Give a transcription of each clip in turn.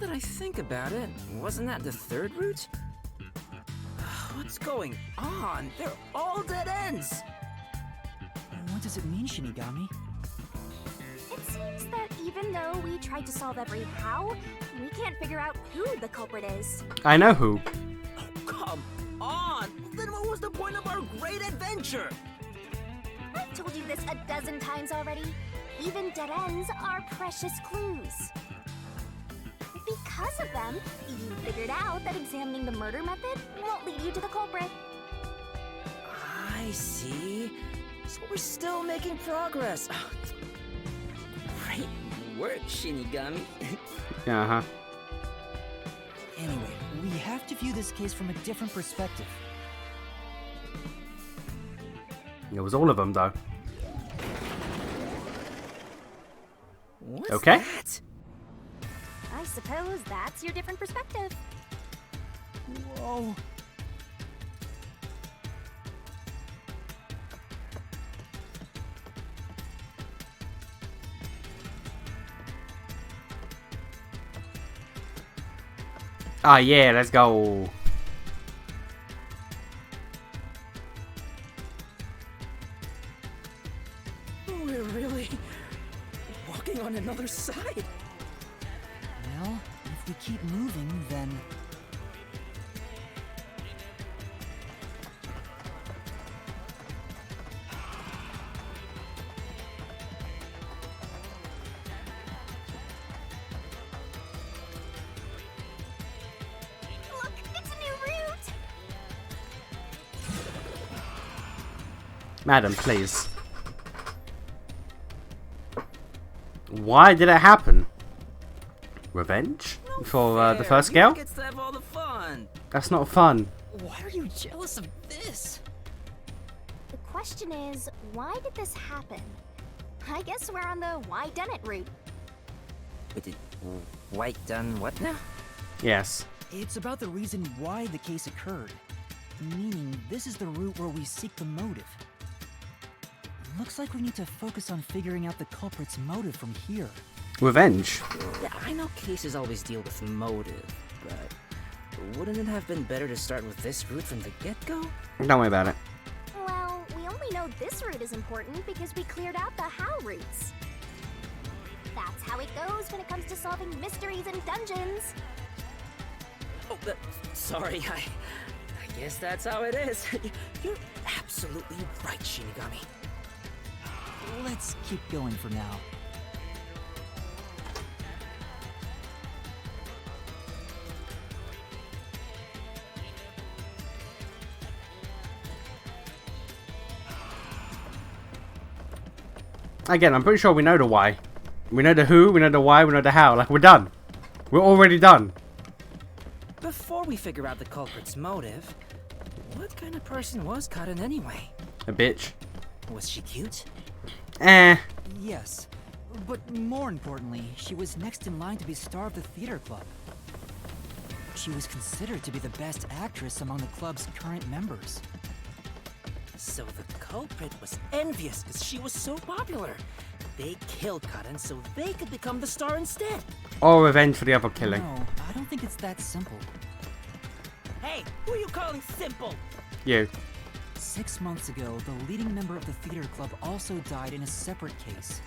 that I think about it, wasn't that the third route? What's going on? They're all dead ends! What does it mean, Shinigami? It seems that even though we tried to solve every how, we can't figure out who the culprit is. I know who. Oh, come on! Then what was the point of our great adventure? I've told you this a dozen times already. Even dead ends are precious clues. Because of them, you figured out that examining the murder method won't lead you to the culprit. I see. So we're still making progress. Great work, Shinigami. Uh-huh. Anyway, we have to view this case from a different perspective. It was all of them, though. What's Okay. that? I suppose that's your different perspective. Whoa. Ah, yeah, let's go. We're really walking on another side. Well, if we keep moving, then... Look, it's a new route! Madam, please. Why did it happen? Revenge? For the first girl? Gets to have all the fun. That's not fun. Why are you jealous of this? The question is, why did this happen? I guess we're on the why done it route. Wait, did White done what now? Yes. It's about the reason why the case occurred. Meaning, this is the route where we seek the motive. Looks like we need to focus on figuring out the culprit's motive from here. Revenge. Yeah, I know cases always deal with motive, but wouldn't it have been better to start with this route from the get-go? Don't worry about it. Well, we only know this route is important because we cleared out the how routes. That's how it goes when it comes to solving mysteries and dungeons. Oh, sorry, I guess that's how it is. You're absolutely right, Shinigami. Let's keep going for now. Again, I'm pretty sure we know the why. We know the who, we know the why, we know the how. Like, we're done. We're already done. Before we figure out the culprit's motive, what kind of person was Karen anyway? A bitch. Was she cute? Eh. Yes, but more importantly, she was next in line to be star of the theater club. She was considered to be the best actress among the club's current members. So the culprit was envious because she was so popular. They killed Karen so they could become the star instead. Or revenge for the other killing. No, I don't think it's that simple. Hey, who are you calling simple? You. 6 months ago, the leading member of the theater club also died in a separate case.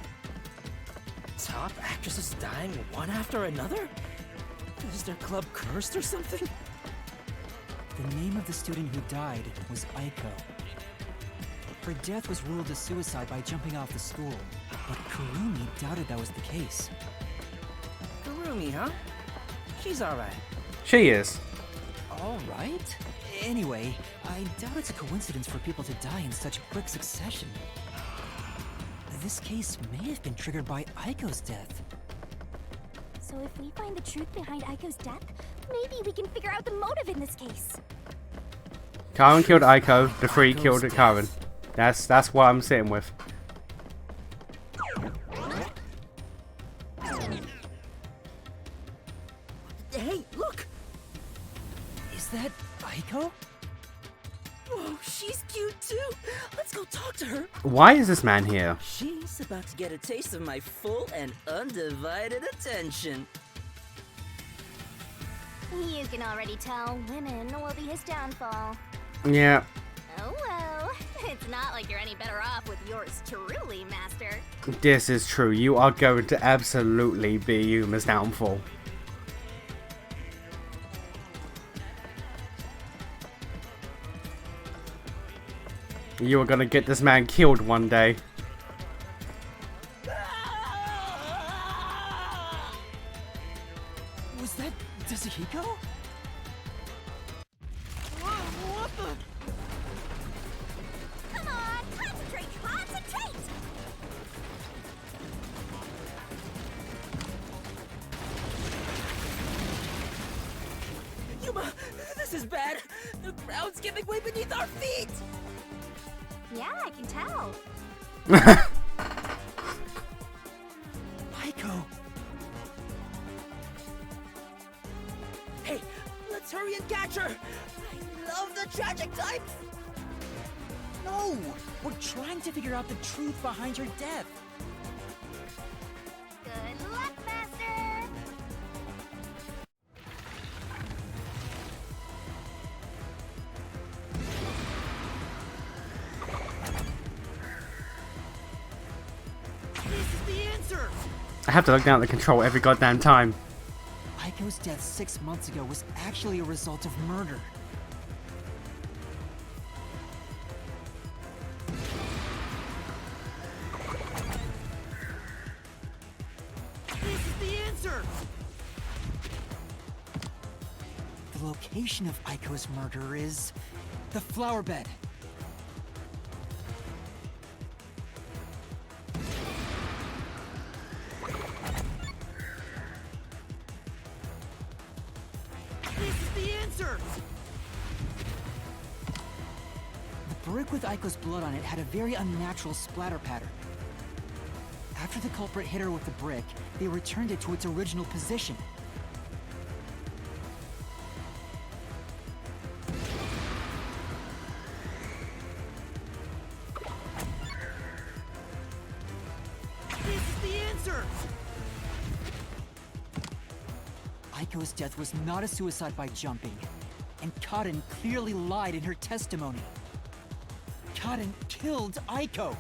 Top actresses dying one after another? Is their club cursed or something? The name of the student who died was Aiko. Her death was ruled a suicide by jumping off the school, but Kurumi doubted that was the case. Kurumi, huh? She's alright. She is. All right. Anyway, I doubt it's a coincidence for people to die in such quick succession. This case may have been triggered by Aiko's death. So if we find the truth behind Aiko's death, maybe we can figure out the motive in this case. Karen killed Aiko, the three Aiko's killed death. Karen. That's what I'm sitting with. Hey, look! Is that Aiko? Whoa, she's cute too! Let's go talk to her! Why is this man here? She's about to get a taste of my full and undivided attention. You can already tell women will be his downfall. Yeah. Oh well, it's not like you're any better off with yours truly, Master. This is true. You are going to absolutely be Yuma's downfall. You are gonna get this man killed one day. Was that Kazuhiko? What the? Come on, concentrate! Yuma, this is bad. The ground's giving way beneath our feet. Yeah, I can tell. Aiko! Hey, let's hurry and catch her. I love the tragic types. No! We're trying to figure out the truth behind her death. Good luck, Master! This is the answer! I have to look down at the control every goddamn time. Aiko's death 6 months ago was actually a result of murder. This is the answer! The location of Aiko's murder is the flower bed. This is the answer! The brick with Aiko's blood on it had a very unnatural splatter pattern. After the culprit hit her with the brick, they returned it to its original position. This is the answer! Aiko's death was not a suicide by jumping, and Kaden clearly lied in her testimony. Kaden killed Aiko!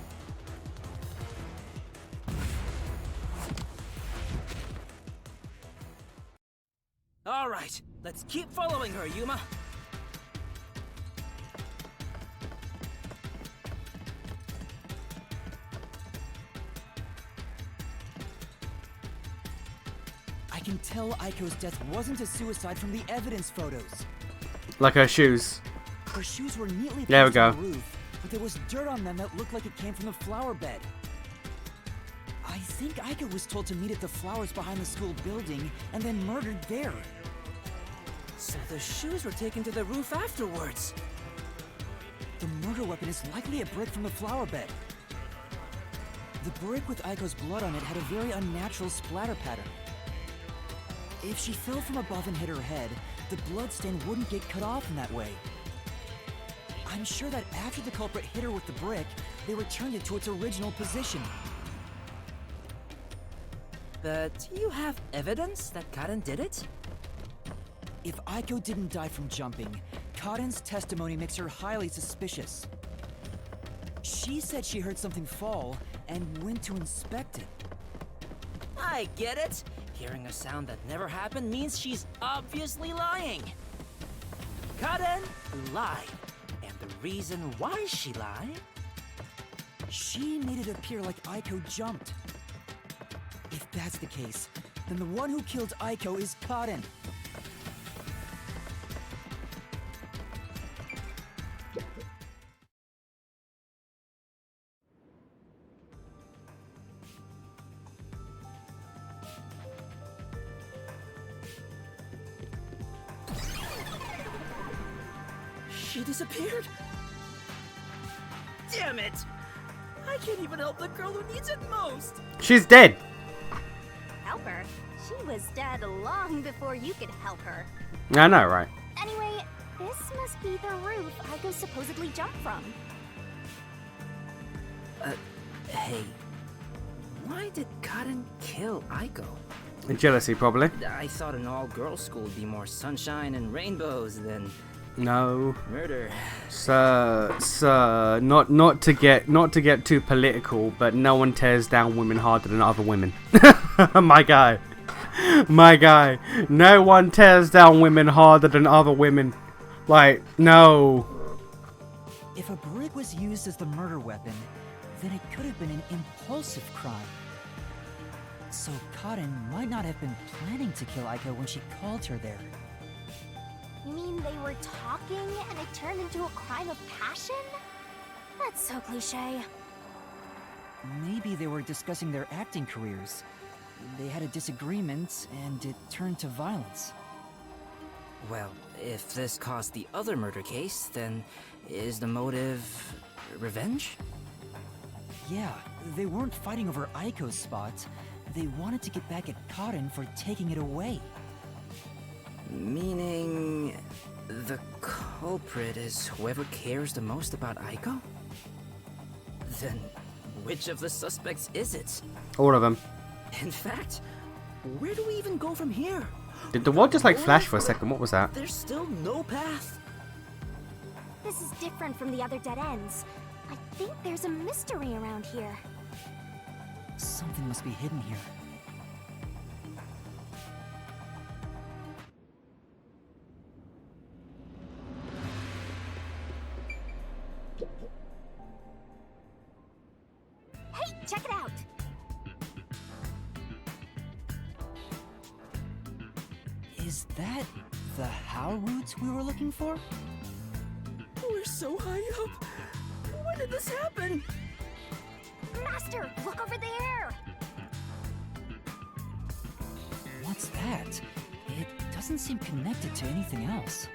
All right, let's keep following her, Yuma. I can tell Aiko's death wasn't a suicide from the evidence photos. Like her shoes. Her shoes were neatly There we placed on go. the roof, but there was dirt on them that looked like it came from the flower bed. I think Aiko was told to meet at the flowers behind the school building and then murdered there. So the shoes were taken to the roof afterwards. The murder weapon is likely a brick from the flower bed. The brick with Aiko's blood on it had a very unnatural splatter pattern. If she fell from above and hit her head, the bloodstain wouldn't get cut off in that way. I'm sure that after the culprit hit her with the brick, they returned it to its original position. But you have evidence that Karen did it? If Aiko didn't die from jumping, Kaden's testimony makes her highly suspicious. She said she heard something fall and went to inspect it. I get it. Hearing a sound that never happened means she's obviously lying. Karen lied. And the reason why she lied? She made it appear like Aiko jumped. If that's the case, then the one who killed Aiko is Kaden. She disappeared? Damn it! I can't even help the girl who needs it most! She's dead. Help her? She was dead long before you could help her. I know, right? Anyway, this must be the roof Aiko supposedly jumped from. Hey, why did Karen kill Aiko? Jealousy, probably. I thought an all-girls school would be more sunshine and rainbows than No. murder. Sir, not to get too political, but no one tears down women harder than other women. My guy. No one tears down women harder than other women. Like, no. If a brick was used as the murder weapon, then it could have been an impulsive crime. So Cotton might not have been planning to kill Aiko when she called her there. You mean they were talking and it turned into a crime of passion? That's so cliche. Maybe they were discussing their acting careers. They had a disagreement, and it turned to violence. Well, if this caused the other murder case, then is the motive revenge? Yeah, they weren't fighting over Aiko's spot. They wanted to get back at Cotton for taking it away. Meaning the culprit is whoever cares the most about Aiko? Then which of the suspects is it? All of them. In fact, where do we even go from here? Did the world just like flash for a second? What was that? There's still no path. This is different from the other dead ends. I think there's a mystery around here. Something must be hidden here. Hey, check it out! Is that the How roots we were looking for? We're so high up. When did this happen? Master, look over there! What's that? It doesn't seem connected to anything else.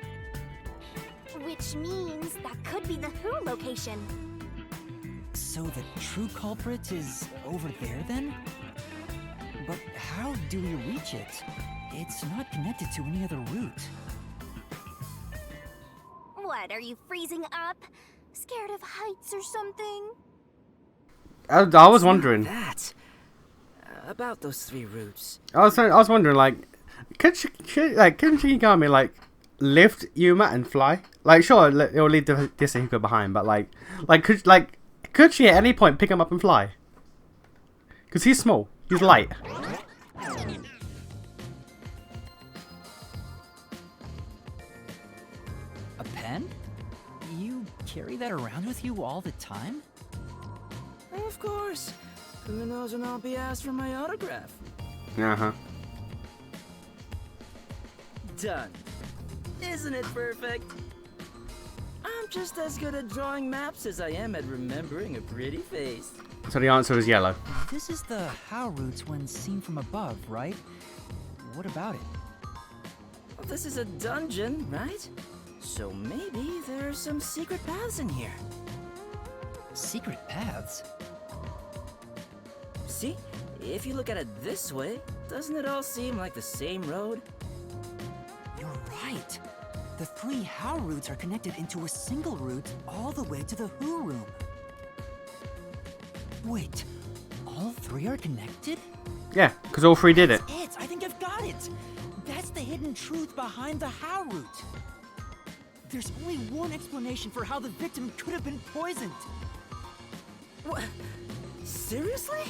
Which means that could be the Who location. So the true culprit is over there then? But how do we reach it? It's not connected to any other route. What, are you freezing up? Scared of heights or something? I was wondering. That. About those 3 routes. I was wondering, like, couldn't Shinigami like lift Yuma and fly? Like, sure, it'll leave the Disahiko behind, but could she at any point pick him up and fly? Because he's small, he's light. A pen? You carry that around with you all the time? Of course. Who knows when I'll be asked for my autograph? Uh-huh. Done. Isn't it perfect? I'm just as good at drawing maps as I am at remembering a pretty face. So the answer is yellow. This is the How roots when seen from above, right? What about it? Well, this is a dungeon, right? So maybe there's some secret paths in here. Secret paths? See? If you look at it this way, doesn't it all seem like the same road? You're right. The 3 How roots are connected into a single route all the way to the Who room. Wait, all 3 are connected? Yeah, because all 3 did it. That's it! I think I've got it! That's the hidden truth behind the How route. There's only one explanation for how the victim could have been poisoned. What? Seriously?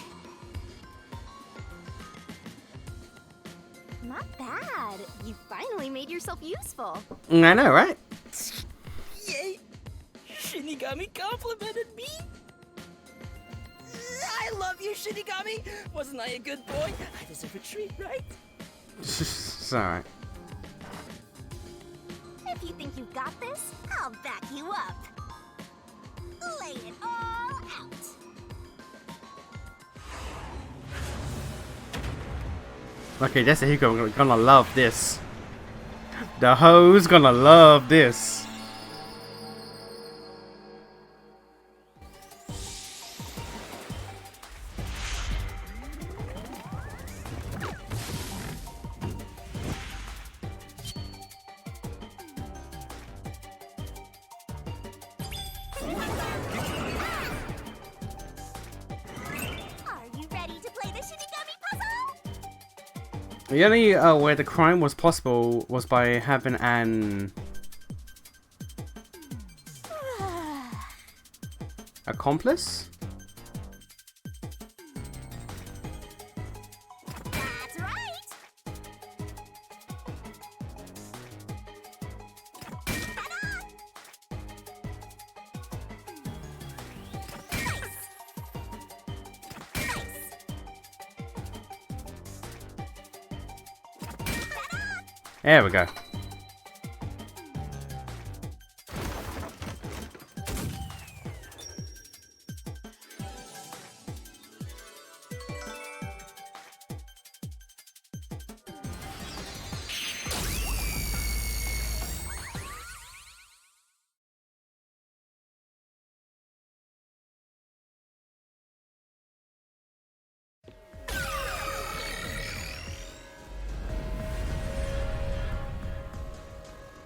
Not bad. You finally made yourself useful. I know, right? Yay! Shinigami complimented me! I love you, Shinigami! Wasn't I a good boy? I deserve a treat, right? It's alright. If you think you've got this, I'll back you up. Lay it all out. Okay, Disahiko gonna love this. The hoe's gonna love this. Are you ready to play the Shinigami puzzle? The only where the crime was possible was by having an accomplice. That's right. There we go.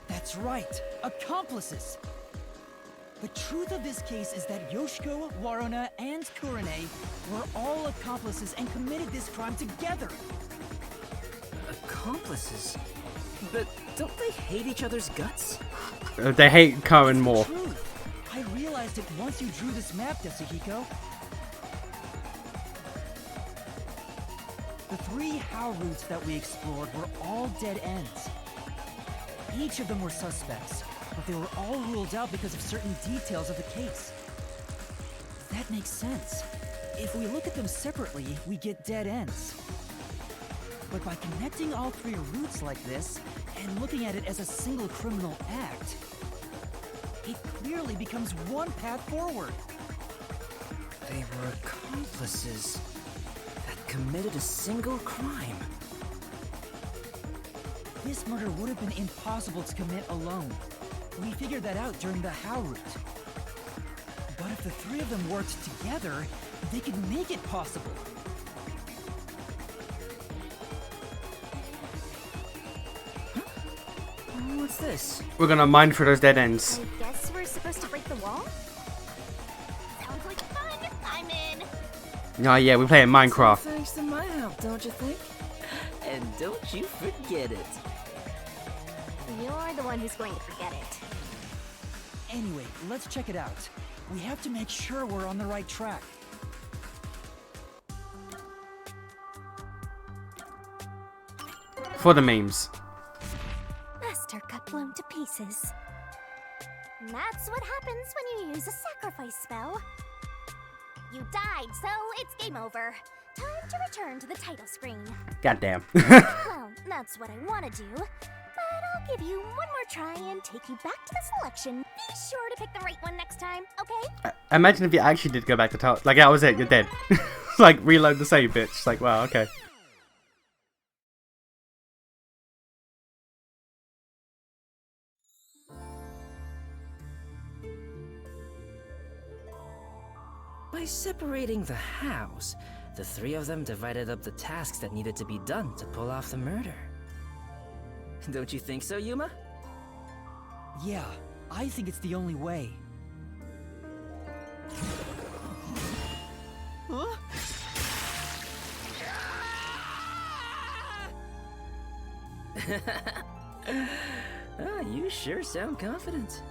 That's right, accomplices! The truth of this case is that Yoshiko, Waruna, and Kurane were all accomplices and committed this crime together! Accomplices? But don't they hate each other's guts? They hate Karen more. Truth. I realized it once you drew this map, Yasuhiko. The 3 how routes that we explored were all dead ends. Each of them were suspects, but they were all ruled out because of certain details of the case. That makes sense. If we look at them separately, we get dead ends. But by connecting all 3 routes like this, and looking at it as a single criminal act, it clearly becomes one path forward. They were accomplices that committed a single crime. This murder would have been impossible to commit alone. We figured that out during the how route. But if the 3 of them worked together, they could make it possible. What's this? We're gonna mine through those dead ends. I guess we're supposed to break the wall? Sounds like fun. I'm in. Oh yeah, we play in Minecraft. Thanks to my help, don't you think? And don't you forget it. You're the one who's going to forget it. Anyway, let's check it out. We have to make sure we're on the right track. For the memes. Master got blown to pieces. That's what happens when you use a sacrifice spell. You died, so it's game over. Time to return to the title screen. Goddamn. Well, that's what I want to do. But I'll give you one more try and take you back to the selection. Be sure to pick the right one next time, okay? Imagine if you actually did go back to top. Like, that was it, you're dead. Like, reload the save, bitch. Like, wow, okay. By separating the hows, the 3 of them divided up the tasks that needed to be done to pull off the murder. Don't you think so, Yuma? Yeah, I think it's the only way. Huh? You sure sound confident.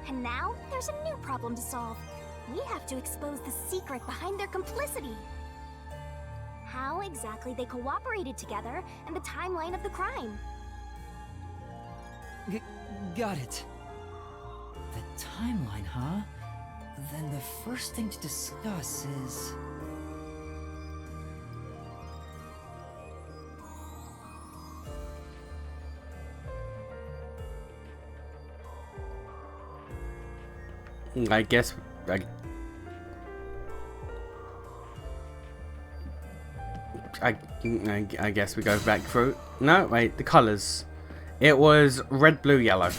And now, there's a new problem to solve. We have to expose the secret behind their complicity. How exactly they cooperated together and the timeline of the crime. Got it. The timeline, huh? Then the first thing to discuss is... I guess... I guess we go back through. No, wait, the colours. It was red, blue, yellow.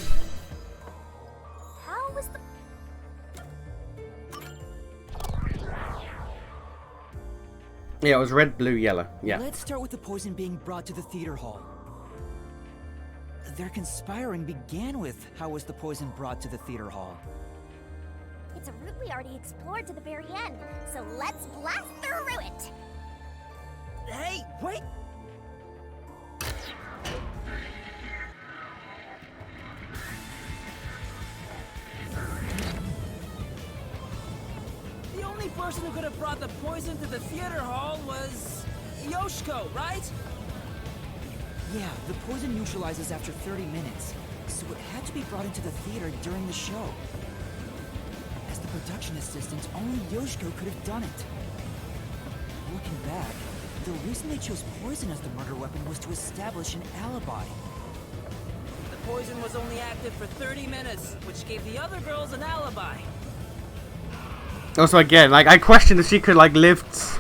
How was the... Yeah, it was red, blue, yellow. Yeah. Let's start with the poison being brought to the theater hall. Their conspiring began with how was the poison brought to the theater hall. It's a route we already explored to the very end, so let's blast through it! Hey, wait! The only person who could have brought the poison to the theater hall was Yoshiko, right? Yeah, the poison neutralizes after 30 minutes, so it had to be brought into the theater during the show. As the production assistant, only Yoshiko could have done it. Looking back, the reason they chose poison as the murder weapon was to establish an alibi. The poison was only active for 30 minutes, which gave the other girls an alibi. Also, again, like, I questioned if she could, like, lift,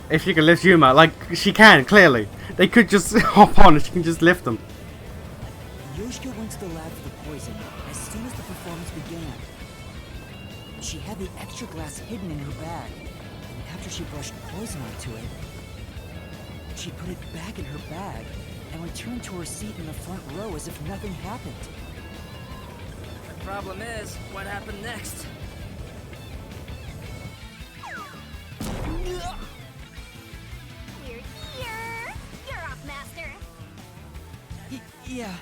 if she could lift Yuma. Like, she can, clearly. They could just hop on and she can just lift them. Yoshiko went to the lab for the poison as soon as the performance began. She had the extra glass hidden in her bag, and after she brushed poison onto it, she put it back in her bag and returned to her seat in the front row as if nothing happened. The problem is, what happened next? We're here! You're up, Master! Yeah.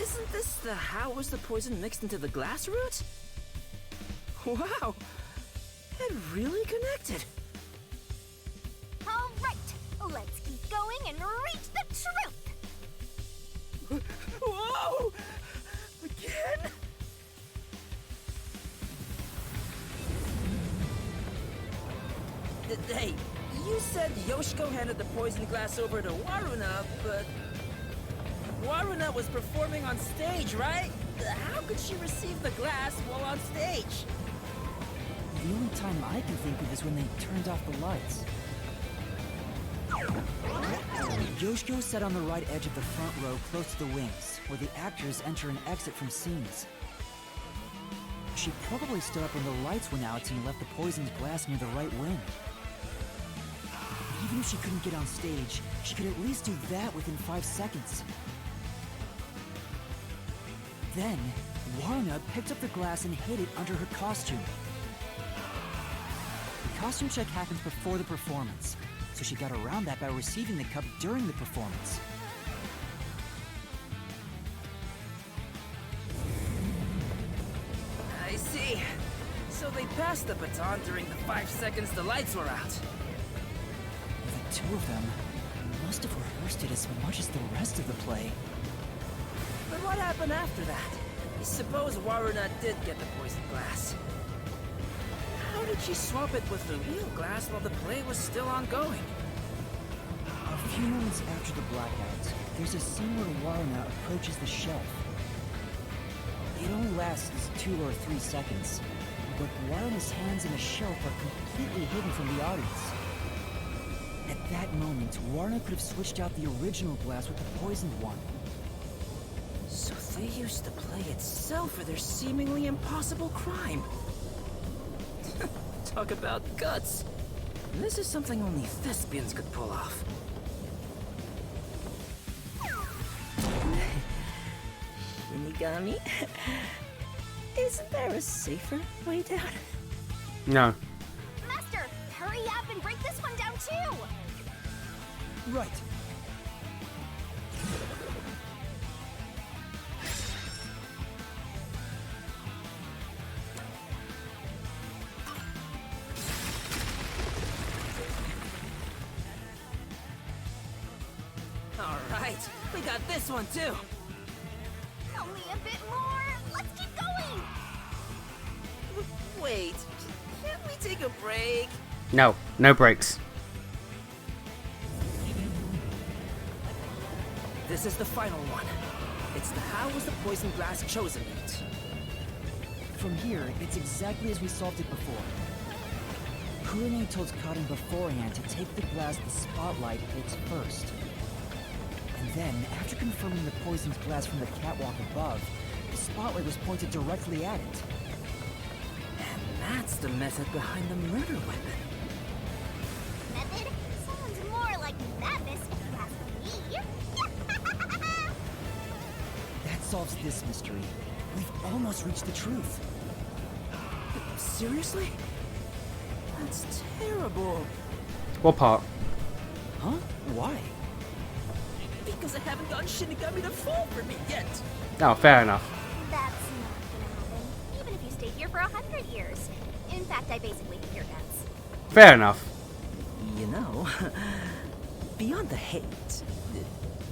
Isn't this the how was the poison mixed into the glass root? Wow! It really connected! Alright, let's keep going and reach the truth! Whoa! Again? Hey, you said Yoshiko handed the poison glass over to Waruna, but Waruna was performing on stage, right? How could she receive the glass while on stage? The only time I can think of is when they turned off the lights. Yoshiko sat on the right edge of the front row close to the wings, where the actors enter and exit from scenes. She probably stood up when the lights went out and left the poisoned glass near the right wing. Even if she couldn't get on stage, she could at least do that within 5 seconds. Then, Warna picked up the glass and hid it under her costume. The costume check happens before the performance, so she got around that by receiving the cup during the performance. I see. So they passed the baton during the 5 seconds the lights were out. The two of them must have rehearsed it as much as the rest of the play. But what happened after that? Suppose Waruna did get the poisoned glass. How did she swap it with the real glass while the play was still ongoing? A few moments after the blackout, there's a scene where Warna approaches the shelf. It only lasts 2 or 3 seconds, but Warna's hands in the shelf are completely hidden from the audience. At that moment, Warna could have switched out the original glass with the poisoned one. So they used the play itself for their seemingly impossible crime. Talk about guts. This is something only thespians could pull off. Shinigami? Isn't there a safer way down? No. Master, hurry up and break this one down too! Right. Alright, we got this one too. Only a bit more! Let's keep going! Wait, can't we take a break? No. No breaks. This is the final one. It's the how was the poison glass chosen route. From here, it's exactly as we solved it before. Kurine told Karin beforehand to take the glass the spotlight hits first. And Then, after confirming the poisoned glass from the catwalk above, the spotlight was pointed directly at it. And that's the method behind the murder weapon. Method? Sounds more like madness if you ask me. That solves this mystery. We've almost reached the truth. Seriously? That's terrible. What part? Huh? Why? Because I haven't gotten Shinigami to fall for me yet. Oh, fair enough. That's not gonna happen, even if you stay here for 100 years. In fact, I basically think you're nuts. Fair enough. You know, beyond the hate,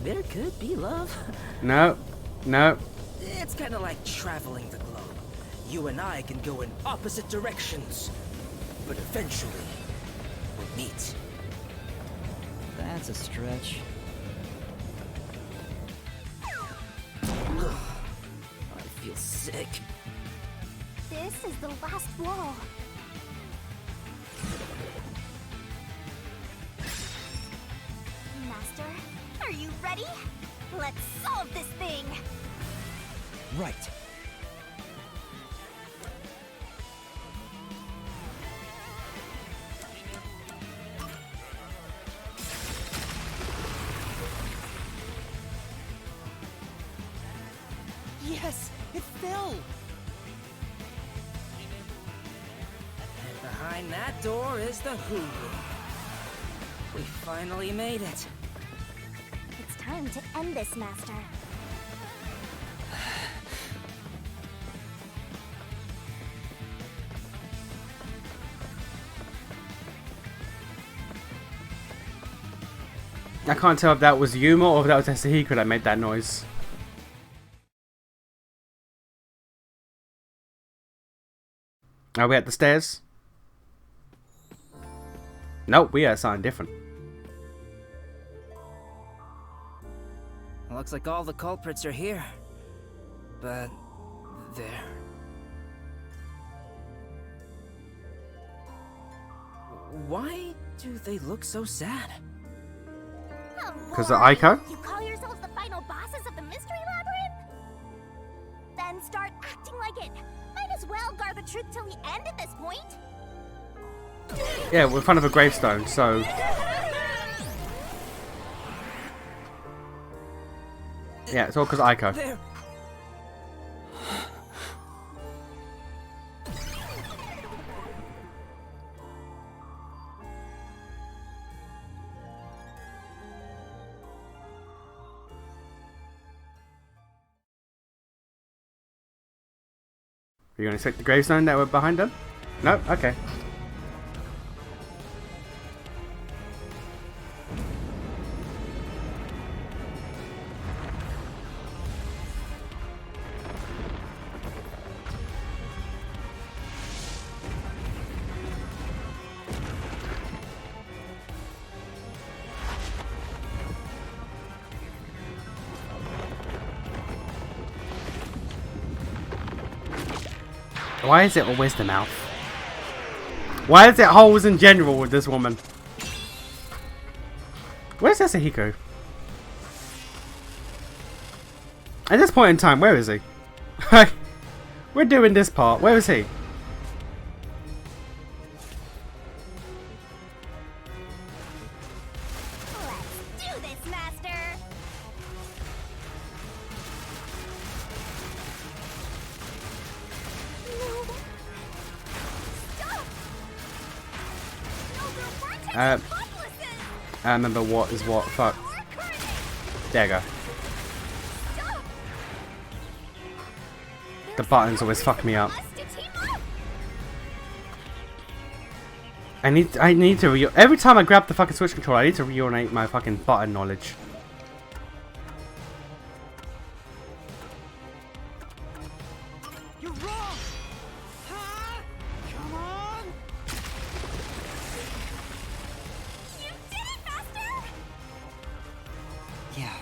there could be love. No. No. It's kind of like traveling the globe. You and I can go in opposite directions, but eventually we'll meet. That's a stretch. I feel sick. This is the last wall. Master, are you ready? Let's solve this thing! Right. Yes, it fell. And behind that door is the Who Room. We finally made it. It's time to end this, Master. I can't tell if that was Yuma or if that was Asahiko that made that noise. Are we at the stairs? Nope, we are something different. Looks like all the culprits are here. But there. Why do they look so sad? Oh, 'Cause of boy. Aiko? You call yourselves the final bosses of the Mystery Labyrinth? Then start acting like it. Might as well guard the truth till the end at this point. Yeah, we're in front of a gravestone, so... Yeah, it's all because of Aiko. There. Are you going to inspect the gravestone that were behind them? No? Okay. Why is it always the mouth? Why is it holes in general with this woman? Where's Asahiko? At this point in time, where is he? We're doing this part. Where is he? Let's do this, Master! No. Stop! No, they're Vortex accomplices! I remember what is what. Fuck. More carnage! There you go. Stop! The buttons always fuck me up. Us to team up! I need to every time I grab the fucking Switch controller, I need to reorient my fucking button knowledge. You're wrong! Huh? Come on! You did it, Master! Yeah.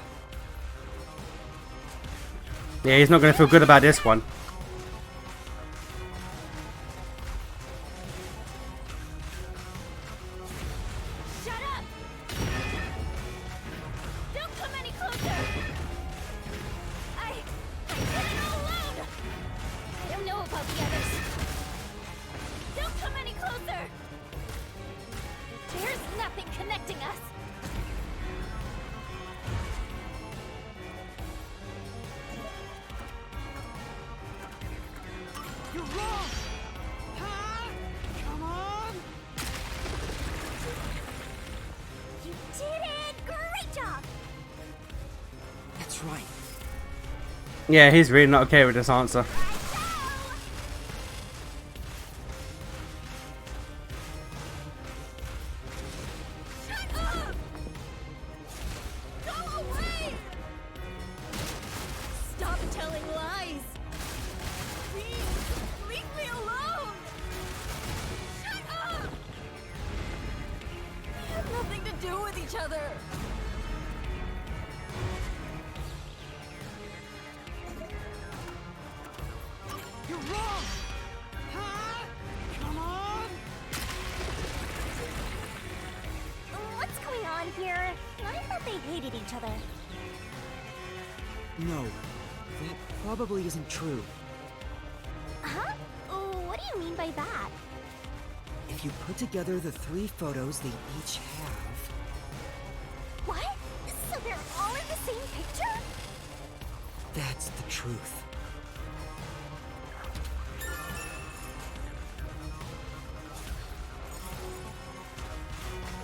Yeah, he's not gonna feel good about this one. Shut up! Don't come any closer! protecting us. You're wrong! Huh? Come on! You did it! Great job! That's right. Yeah, he's really not okay with this answer. Shut up! Go away! Stop telling lies! Please, leave me alone! Shut up! We have nothing to do with each other! You're wrong! Huh? Come on! What's going on here? I thought they hated each other. No, that probably isn't true. Huh? What do you mean by that? If you put together the 3 photos they each have... What? So they're all in the same picture? That's the truth.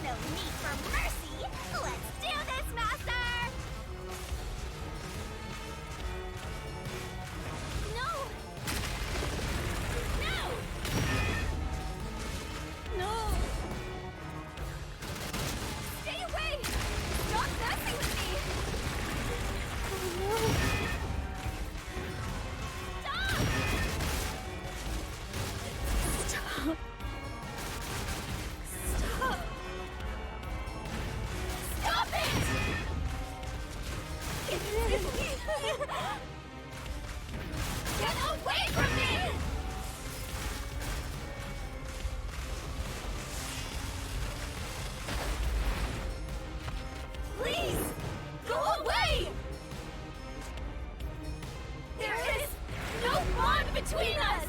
No need for mercy! Let's do this, Master! No! No! No! Stay away! Stop messing with me! Oh no! Stop! Stop! Stop! Stop it! Get away from me! Please, go away! There is no bond between us!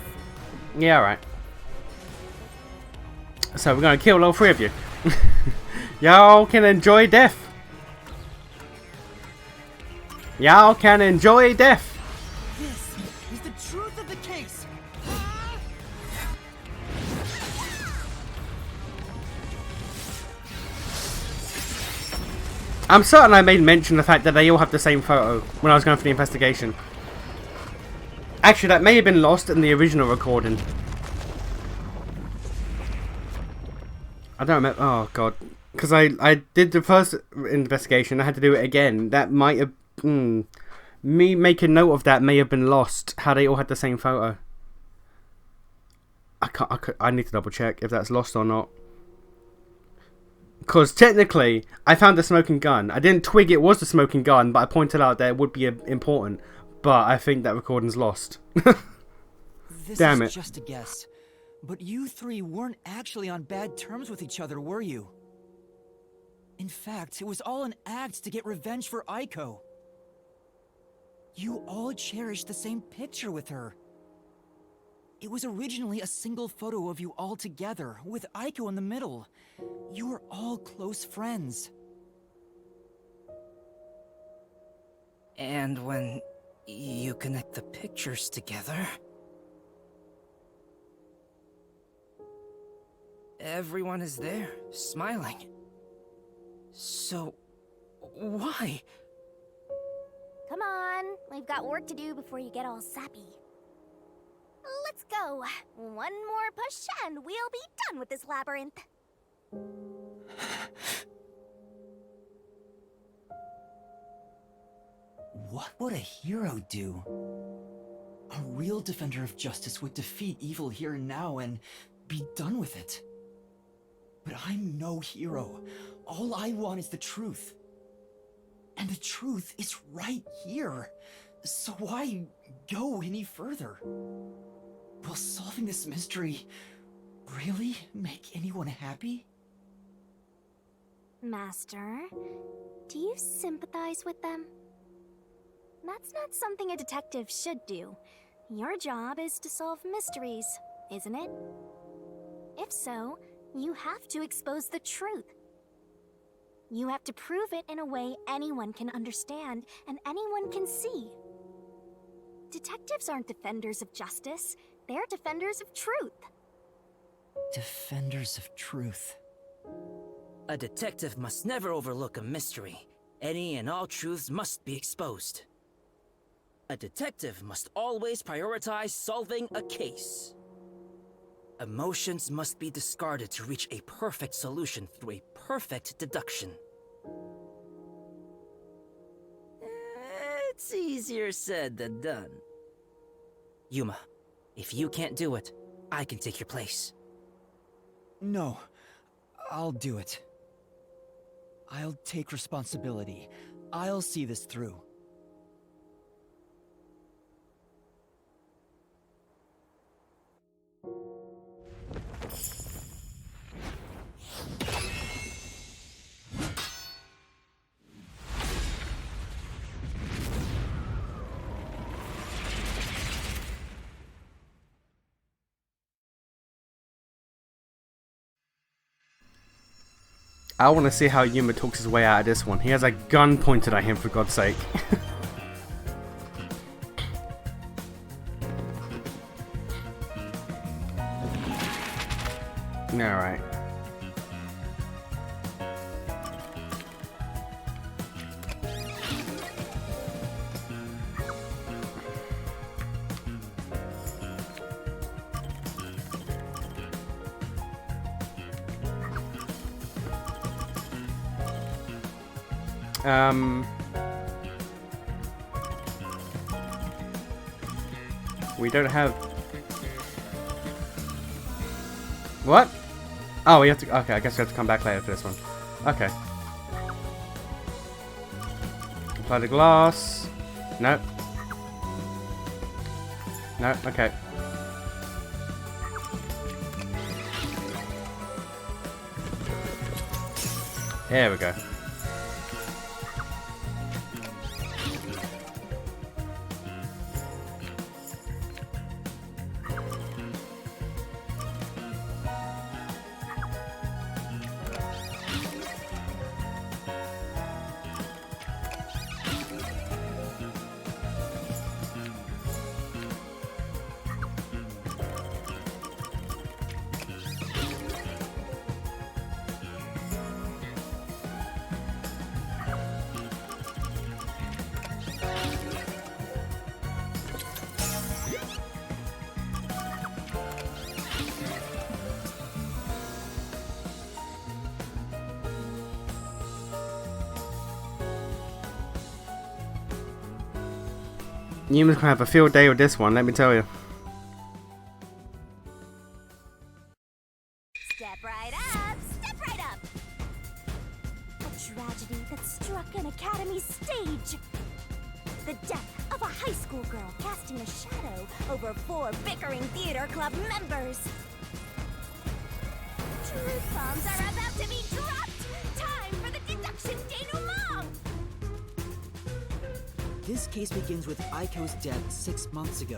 Yeah, alright. So we're gonna kill all 3 of you. Y'all can enjoy death. Y'all can enjoy death. This is the truth of the case! I'm certain I made mention of the fact that they all have the same photo when I was going for the investigation. Actually, that may have been lost in the original recording. I don't remember. Oh, God. Because I did the first investigation. I had to do it again. That might have... me making note of that may have been lost. How they all had the same photo. I need to double check if that's lost or not. Because technically, I found the smoking gun. I didn't twig it was the smoking gun, but I pointed out that it would be important. But I think that recording's lost. This Damn is it. just a guess. But you 3 weren't actually on bad terms with each other, were you? In fact, it was all an act to get revenge for Aiko. You all cherished the same picture with her. It was originally a single photo of you all together, with Aiko in the middle. You were all close friends. And when you connect the pictures together, everyone is there, smiling. So, why? Come on, we've got work to do before you get all sappy. Let's go. One more push and we'll be done with this labyrinth. What would a hero do? A real defender of justice would defeat evil here and now and be done with it. But I'm no hero. All I want is the truth. And the truth is right here. So why go any further? Will solving this mystery really make anyone happy? Master, do you sympathize with them? That's not something a detective should do. Your job is to solve mysteries, isn't it? If so, you have to expose the truth. You have to prove it in a way anyone can understand and anyone can see. Detectives aren't defenders of justice, they're defenders of truth. Defenders of truth. A detective must never overlook a mystery. Any and all truths must be exposed. A detective must always prioritize solving a case. Emotions must be discarded to reach a perfect solution through a perfect deduction. It's easier said than done. Yuma, if you can't do it, I can take your place. No, I'll do it. I'll take responsibility. I'll see this through. I want to see how Yuma talks his way out of this one. He has a gun pointed at him, for God's sake. Alright. We don't have... What? Oh, we have to... Okay, I guess we have to come back later for this one. Okay. Apply the glass. Nope. Nope, okay. There we go. Yuma's gonna have a field day with this one, let me tell you. Step right up! Step right up! A tragedy that struck an academy stage. The death of a high school girl casting a shadow over 4 bickering theater club members. Truth bombs are about to be dropped! Time for the deduction denouement! This case begins with Aiko's death 6 months ago.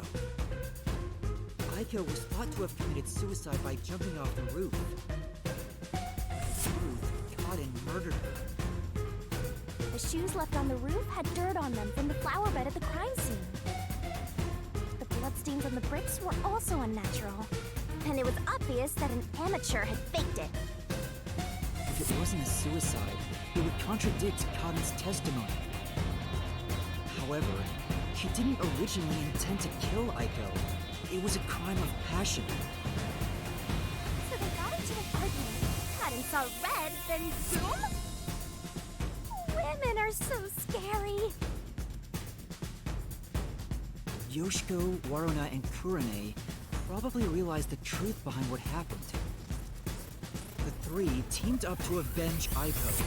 Aiko was thought to have committed suicide by jumping off the roof. Ruth caught and murdered her. The shoes left on the roof had dirt on them from the flower bed at the crime scene. The bloodstains on the bricks were also unnatural, and it was obvious that an amateur had faked it. If it wasn't a suicide, it would contradict Cotton's testimony. However, she didn't originally intend to kill Aiko. It was a crime of passion. So they got into an argument. Cotton saw red, then boom? Women are so scary. Yoshiko, Waruna, and Kurane probably realized the truth behind what happened. The 3 teamed up to avenge Aiko.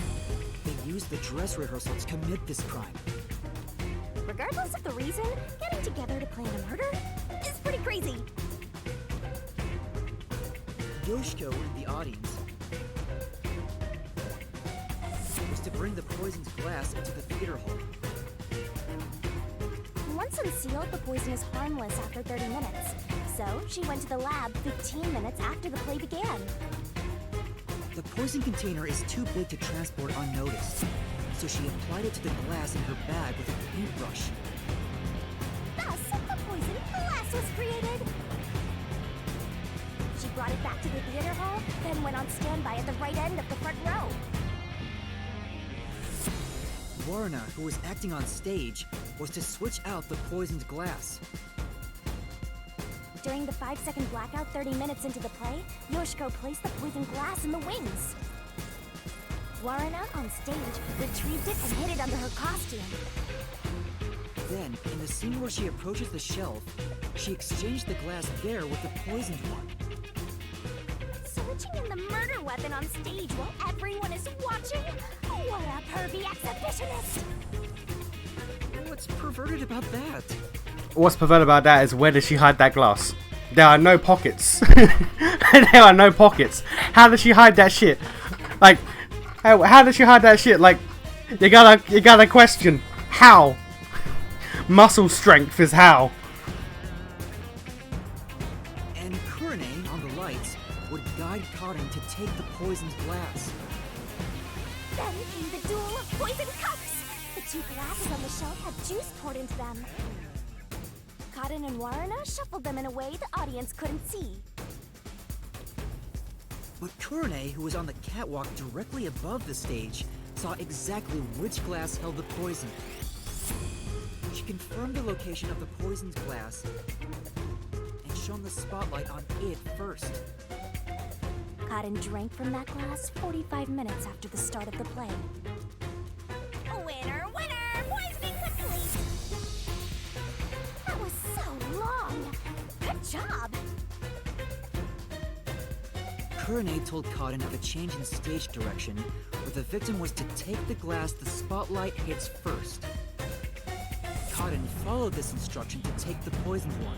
They used the dress rehearsal to commit this crime. Regardless of the reason, getting together to plan a murder is pretty crazy. Yoshiko in the audience was to bring the poisoned glass into the theater hall. Once unsealed, the poison is harmless after 30 minutes. So she went to the lab 15 minutes after the play began. The poison container is too big to transport unnoticed, so she applied it to the glass in her bag with a paintbrush. Thus, the poison glass was created. She brought it back to the theater hall, then went on standby at the right end of the front row. Warna, who was acting on stage, was to switch out the poisoned glass. During the 5-second blackout 30 minutes into the play, Yoshiko placed the poisoned glass in the wings. Warna, on stage, retrieved it and hid it under her costume. Then, in the scene where she approaches the shelf, she exchanged the glass there with the poisoned one. Switching in the murder weapon on stage while everyone is watching? What a pervy exhibitionist! What's perverted about that? What's perverted about that is where did she hide that glass? There are no pockets. There are no pockets. How did she hide that shit? Like, how did she hide that shit? Like, you gotta question how. Muscle strength is how. And Kurane, on the lights, would guide Karin to take the poisoned glass. Then came the duel of poison cups! The two glasses on the shelf had juice poured into them. Karin and Warna shuffled them in a way the audience couldn't see. But Kurane, who was on the catwalk directly above the stage, saw exactly which glass held the poison. She confirmed the location of the poisoned glass and shone the spotlight on it first. Karin drank from that glass 45 minutes after the start of the play. Winner, winner! Poisoning complete! That was so long! Good job! Kurane told Karin of a change in stage direction, where the victim was to take the glass the spotlight hits first. Karin followed this instruction to take the poisoned one.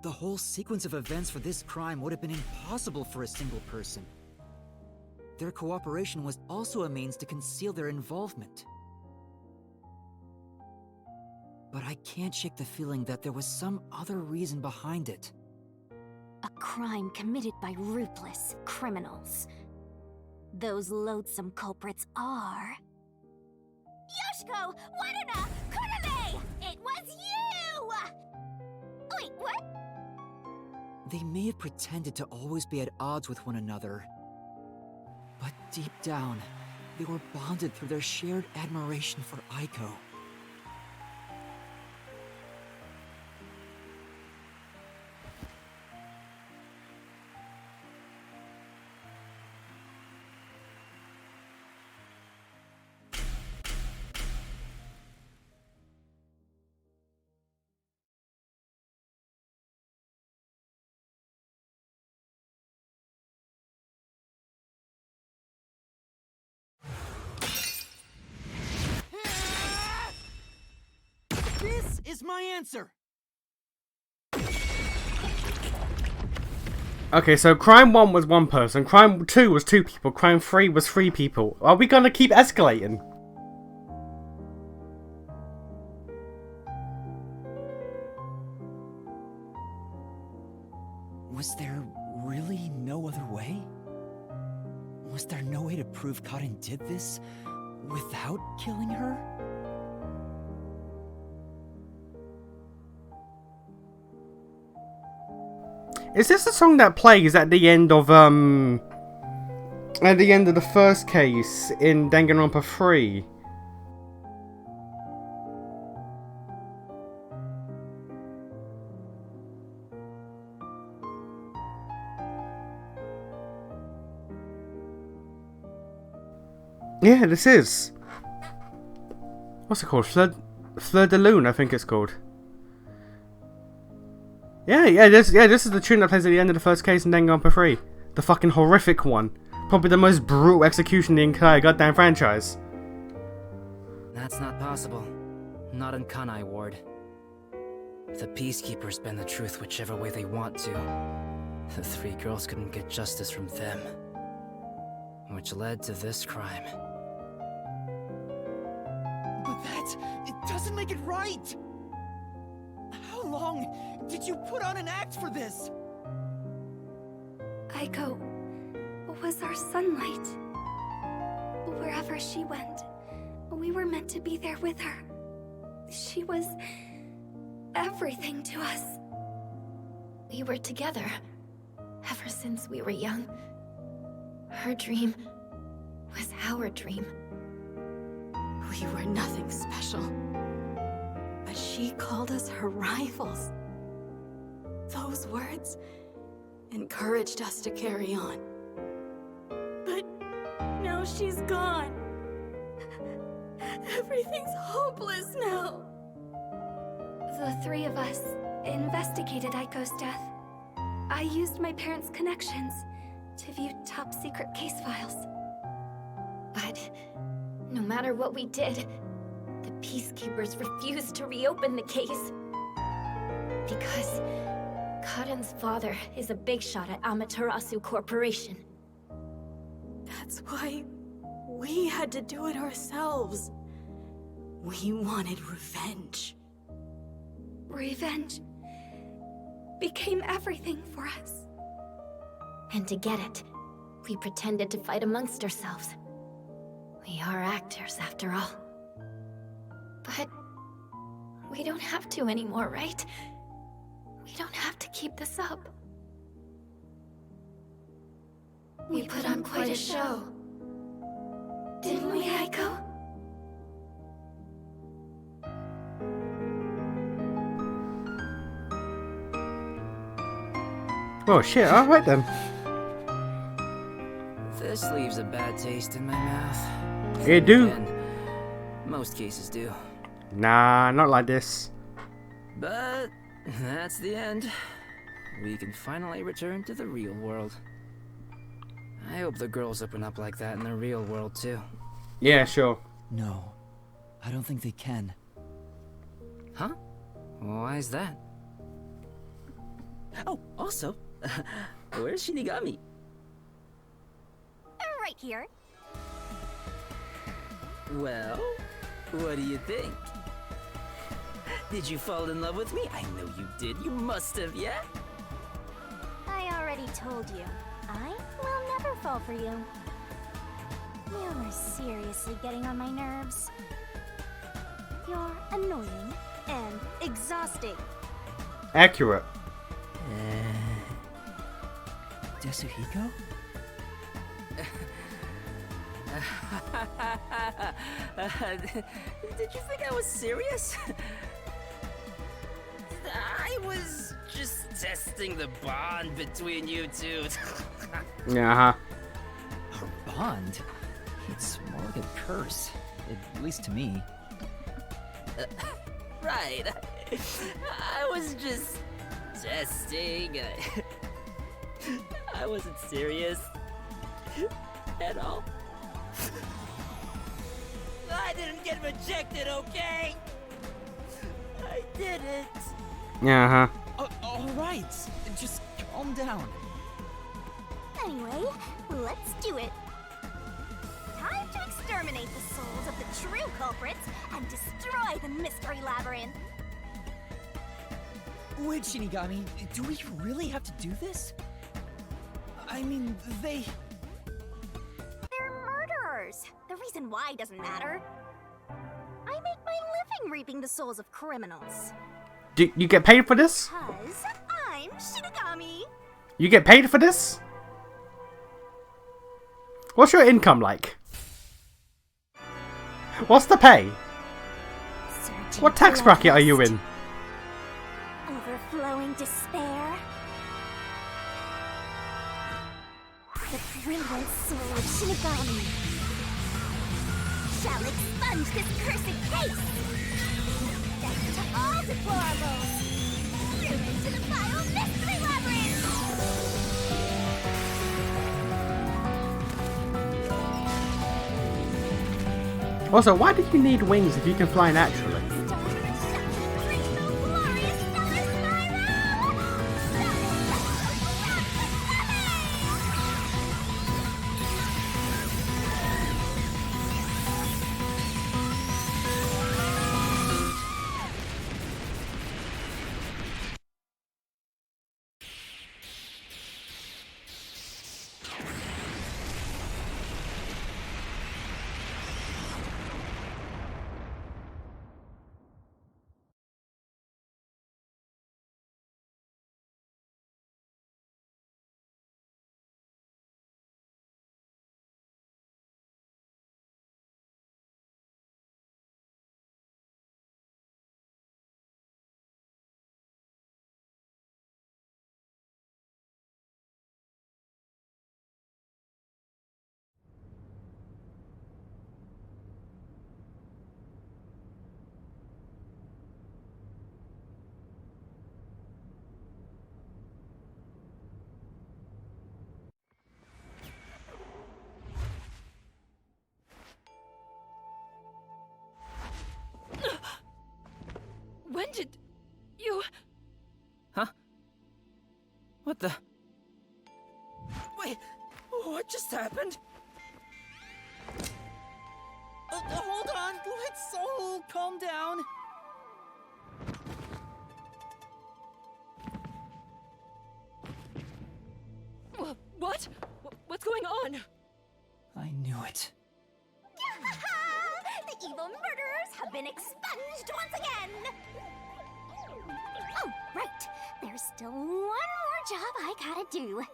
The whole sequence of events for this crime would have been impossible for a single person. Their cooperation was also a means to conceal their involvement. But I can't shake the feeling that there was some other reason behind it. A crime committed by ruthless criminals. Those loathsome culprits are... Yoshiko! Warna! Kurame! It was you! Wait, what? They may have pretended to always be at odds with one another, but deep down, they were bonded through their shared admiration for Aiko. This is my answer! Okay, so crime 1 was 1 person, crime 2 was 2 people, crime 3 was 3 people. Are we gonna keep escalating? Was there really no other way? Was there no way to prove Karin did this without killing her? Is this the song that plays at the end of the first case in Danganronpa 3? Yeah, this is. What's it called? Fleur de Lune, I think it's called. Yeah, this is the tune that plays at the end of the first case in Danganronpa 3. The fucking horrific one. Probably the most brutal execution in the entire goddamn franchise. That's not possible. Not in Kanai Ward. The Peacekeepers bend the truth whichever way they want to. The 3 girls couldn't get justice from them. Which led to this crime. But it doesn't make it right! How long did you put on an act for this? Aiko was our sunlight. Wherever she went, we were meant to be there with her. She was everything to us. We were together ever since we were young. Her dream was our dream. We were nothing special. But she called us her rivals. Those words encouraged us to carry on. But now she's gone. Everything's hopeless now. The three of us investigated Aiko's death. I used my parents' connections to view top-secret case files. But no matter what we did, the Peacekeepers refused to reopen the case. Because Karen's father is a big shot at Amaterasu Corporation. That's why we had to do it ourselves. We wanted revenge. Revenge became everything for us. And to get it, we pretended to fight amongst ourselves. We are actors, after all. But we don't have to anymore, right? We don't have to keep this up. We put on quite a show. Didn't we, Aiko? Oh shit, alright then. This leaves a bad taste in my mouth. It do. And most cases do. Nah, not like this. But that's the end. We can finally return to the real world. I hope the girls open up like that in the real world too. Yeah, sure. No, I don't think they can. Huh? Why's that? Oh, also, where's Shinigami? Right here. Well, what do you think? Did you fall in love with me? I know you did. You must have, yeah? I already told you. I will never fall for you. You're seriously getting on my nerves. You're annoying and exhausting. Accurate. Yasuhiko? Did you think I was serious? I was just testing the bond between you two. Yeah, Our bond? It's more like a curse, at least to me. Right. I was just testing. I wasn't serious at all. I didn't get rejected, okay? I didn't. Yeah, Alright, just calm down. Anyway, let's do it. Time to exterminate the souls of the true culprits and destroy the mystery labyrinth. Wait, Shinigami, do we really have to do this? I mean, they... They're murderers. The reason why doesn't matter. I make my living reaping the souls of criminals. Do you get paid for this? Cause I'm Shinigami. You get paid for this? What's your income like? What's the pay? Surging What tax bracket are you in? Overflowing despair. The brilliant soul of Shinigami shall expunge this cursed case. Death to all deplorables. Through into the vile mystery labyrinth. Also, why do you need wings if you can fly naturally? Wait, what just happened? Hold on, let's calm down. What? What's going on? I knew it. The evil murderers have been expunged once again! Oh, right. There's still one more job I gotta do.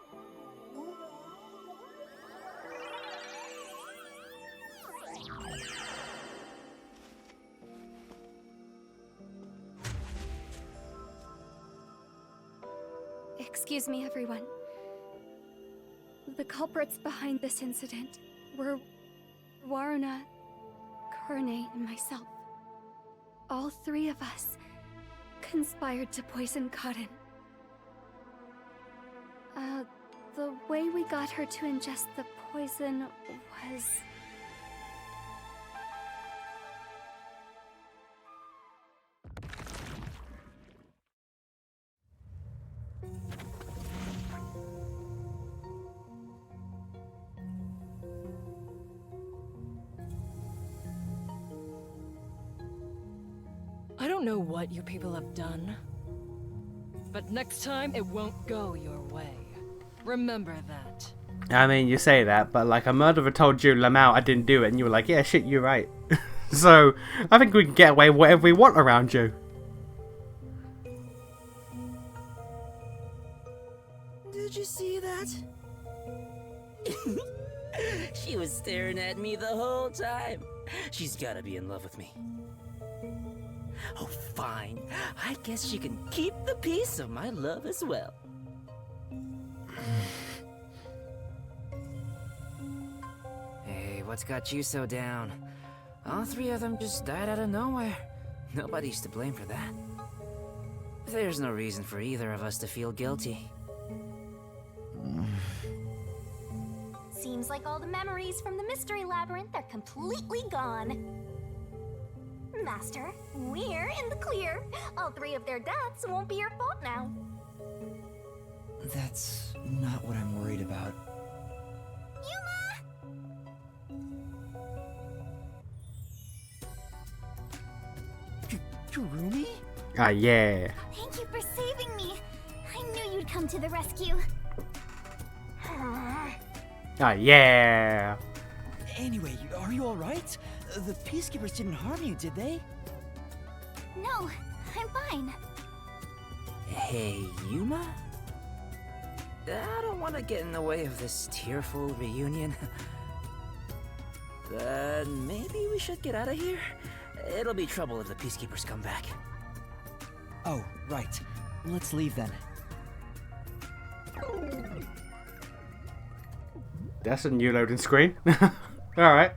Excuse me, everyone. The culprits behind this incident were Waruna, Kurne, and myself. All three of us conspired to poison Cotton. The way we got her to ingest the poison was... I don't know what you people have done, but next time it won't go your way. Remember that. I mean, you say that, but like a murderer told you, Lamau, I didn't do it, and you were like, yeah, shit, you're right. So, I think we can get away with whatever we want around you. Did you see that? She was staring at me the whole time. She's gotta be in love with me. Oh, fine. I guess she can keep the piece of my love as well. Hey, what's got you so down? All three of them just died out of nowhere. Nobody's to blame for that. There's no reason for either of us to feel guilty. Seems like all the memories from the Mystery Labyrinth are completely gone. Master, we're in the clear. All three of their deaths won't be your fault now. That's not what I'm worried about. Kurumi? Ah, yeah. Thank you for saving me. I knew you'd come to the rescue. Ah, yeah. Anyway, are you alright? The Peacekeepers didn't harm you, did they? No, I'm fine. Hey, Yuma? I don't want to get in the way of this tearful reunion. But maybe we should get out of here? It'll be trouble if the Peacekeepers come back. Oh, right. Let's leave then. That's a new loading screen. Alright.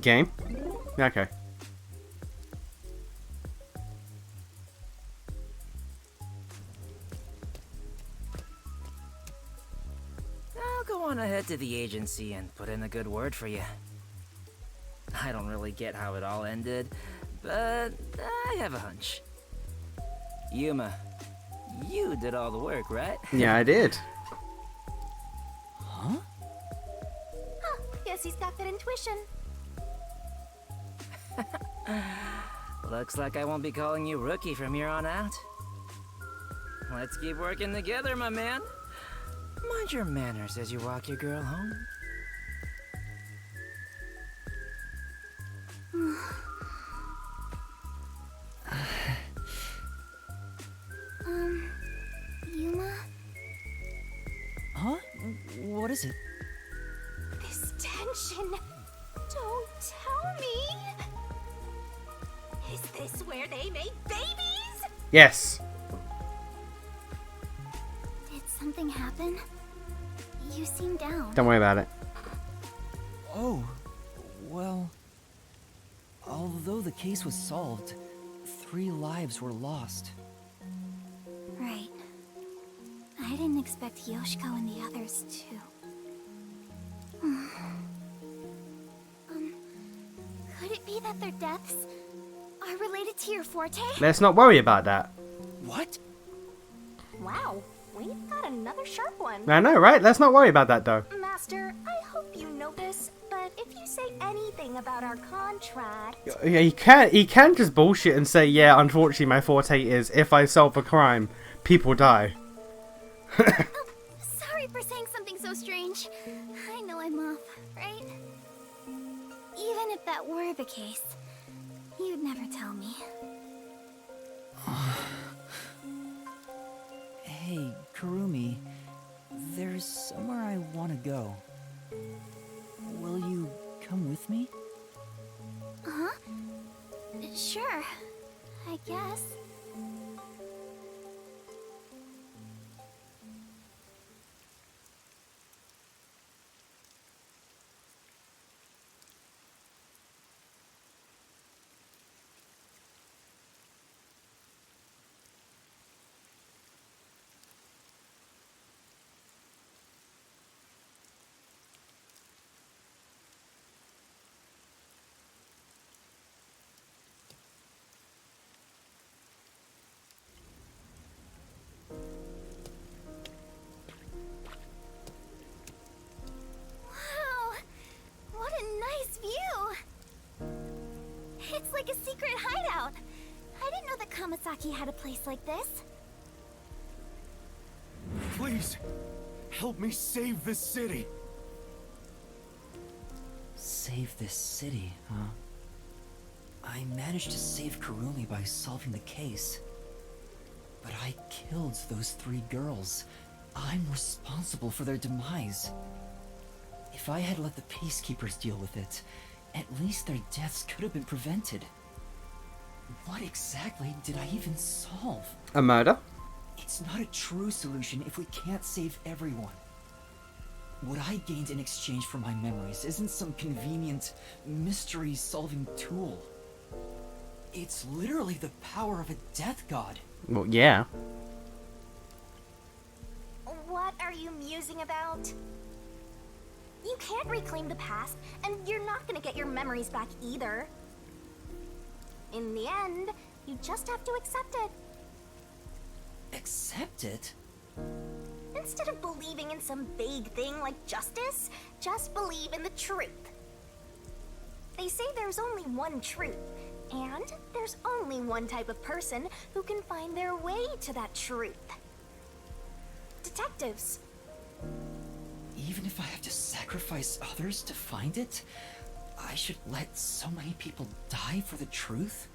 Game? Okay. I'll go on ahead to the agency and put in a good word for you. I don't really get how it all ended, but I have a hunch. Yuma, you did all the work, right? Yeah, I did. Huh? Huh, guess he's got that intuition. Looks like I won't be calling you Rookie from here on out. Let's keep working together, my man. Mind your manners as you walk your girl home. Yuma? Huh? What is it? This tension. Don't tell me. Is this where they make babies? Yes. Did something happen? You seem down. Don't worry about it. Oh, well... Although the case was solved, 3 lives were lost. Right. I didn't expect Yoshiko and the others too. Could it be that their deaths are related to your forte? Let's not worry about that. What? Wow, we've got another sharp one. I know, right? Let's not worry about that, though. Master, I hope you know this, but if you say anything about our contract... Yeah, he can just bullshit and say, yeah, unfortunately my forte is if I solve a crime, people die. Sorry for saying something so strange. I know I'm off, right? Even if that were the case, you'd never tell me. Hey, Kurumi. There's somewhere I want to go. Will you come with me? Huh? Sure, I guess. Wow! What a nice view! It's like a secret hideout. I didn't know that Kamasaki had a place like this. Please, help me save this city. Save this city, huh? I managed to save Kurumi by solving the case. But I killed those 3 girls. I'm responsible for their demise. If I had let the peacekeepers deal with it, at least their deaths could have been prevented. What exactly did I even solve? A murder? It's not a true solution if we can't save everyone. What I gained in exchange for my memories isn't some convenient, mystery-solving tool. It's literally the power of a death god. Well, yeah. What are you musing about? You can't reclaim the past, and you're not gonna get your memories back either. In the end, you just have to accept it. Accept it? Instead of believing in some vague thing like justice, just believe in the truth. They say there's only one truth, and there's only one type of person who can find their way to that truth. Detectives. Even if I have to sacrifice others to find it, I should let so many people die for the truth?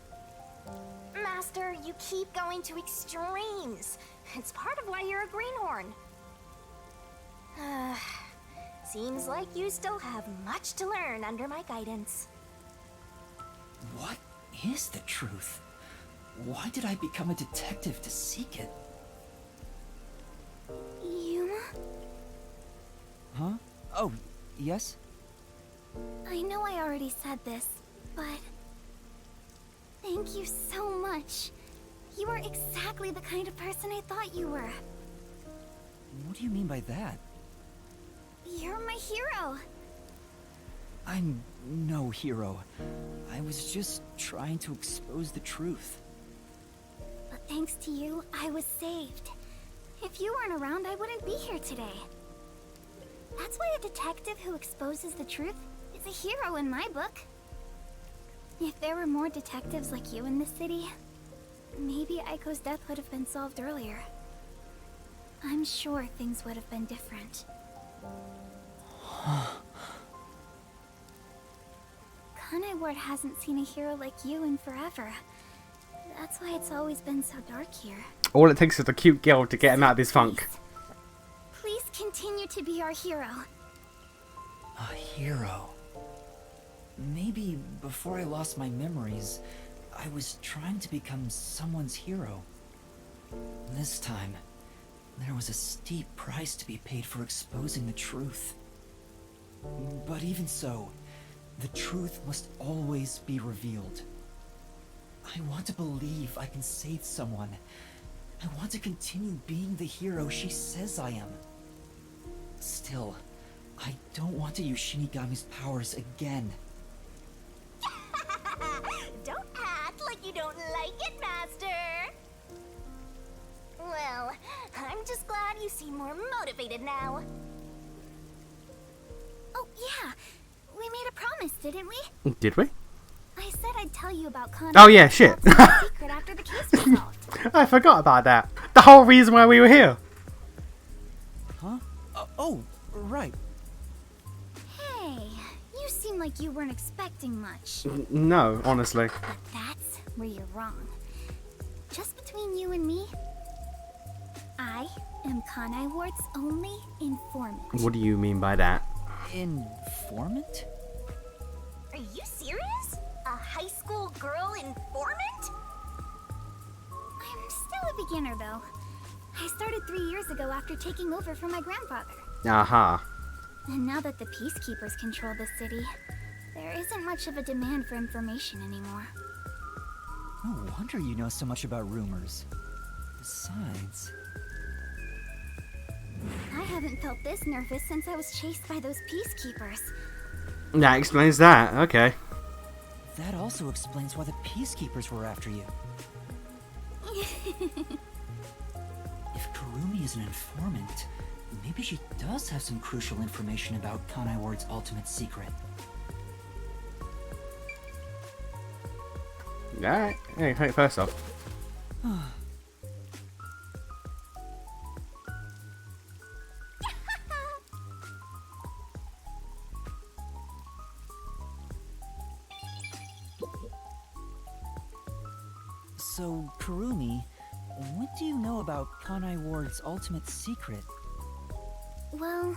Master, you keep going to extremes. It's part of why you're a greenhorn. Seems like you still have much to learn under my guidance. What is the truth? Why did I become a detective to seek it? Yuma? Huh? Oh, yes? I know I already said this, but... thank you so much. You are exactly the kind of person I thought you were. What do you mean by that? You're my hero. I'm no hero. I was just trying to expose the truth. But thanks to you, I was saved. If you weren't around, I wouldn't be here today. That's why a detective who exposes the truth is a hero in my book. If there were more detectives like you in this city, maybe Aiko's death would have been solved earlier. I'm sure things would have been different. Kanai Ward hasn't seen a hero like you in forever. That's why it's always been so dark here. All it takes is a cute girl to get him out of this funk. Please continue to be our hero. A hero. Maybe before I lost my memories, I was trying to become someone's hero. This time, there was a steep price to be paid for exposing the truth. But even so, The truth must always be revealed. I want to believe I can save someone. I want to continue being the hero she says I am. Still, I don't want to use Shinigami's powers again. Don't act like you don't like it, Master! Well, I'm just glad you seem more motivated now. Oh, yeah. We made a promise, didn't we? Did we? I said I'd tell you about Connie. Oh yeah, shit. Secret after the case was solved. I forgot about that. The whole reason why we were here. Huh? Oh, right. Hey, you seem like you weren't expecting much. No, honestly. But that's where you're wrong. Just between you and me, I am Kanai Ward's only informant. What do you mean by that? Informant? Are you serious? A high school girl informant? I'm still a beginner, though. I started 3 years ago after taking over from my grandfather. Aha. And now that the peacekeepers control the city, there isn't much of a demand for information anymore. No wonder you know so much about rumors. Besides... I haven't felt this nervous since I was chased by those peacekeepers. That explains that. Okay. That also explains why the peacekeepers were after you. If Kurumi is an informant, maybe she does have some crucial information about Kanai Ward's ultimate secret. Alright. Hey, first off. So, Kurumi, what do you know about Kanai Ward's ultimate secret? Well,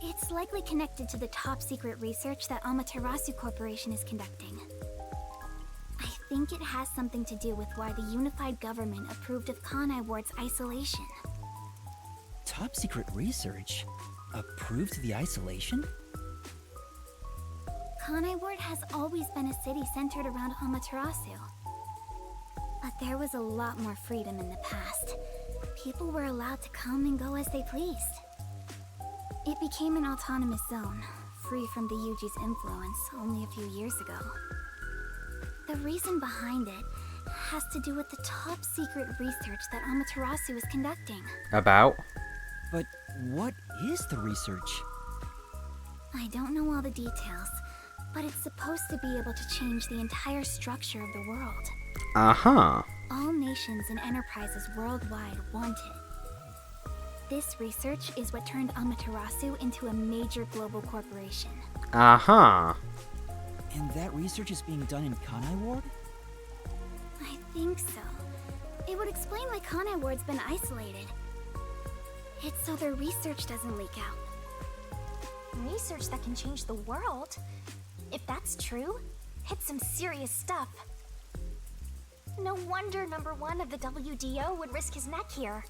it's likely connected to the top secret research that Amaterasu Corporation is conducting. I think it has something to do with why the unified government approved of Kanai Ward's isolation. Top secret research? Approved the isolation? Kanai Ward has always been a city centered around Amaterasu. But there was a lot more freedom in the past. People were allowed to come and go as they pleased. It became an autonomous zone, free from the Yuji's influence only a few years ago. The reason behind it has to do with the top secret research that Amaterasu is conducting. About? But what is the research? I don't know all the details, but it's supposed to be able to change the entire structure of the world. Uh-huh. All nations and enterprises worldwide want it. This research is what turned Amaterasu into a major global corporation. Uh-huh. And that research is being done in Kanai Ward? I think so. It would explain why Kanai Ward's been isolated. It's so their research doesn't leak out. Research that can change the world? If that's true, it's some serious stuff. No wonder number one of the WDO would risk his neck here.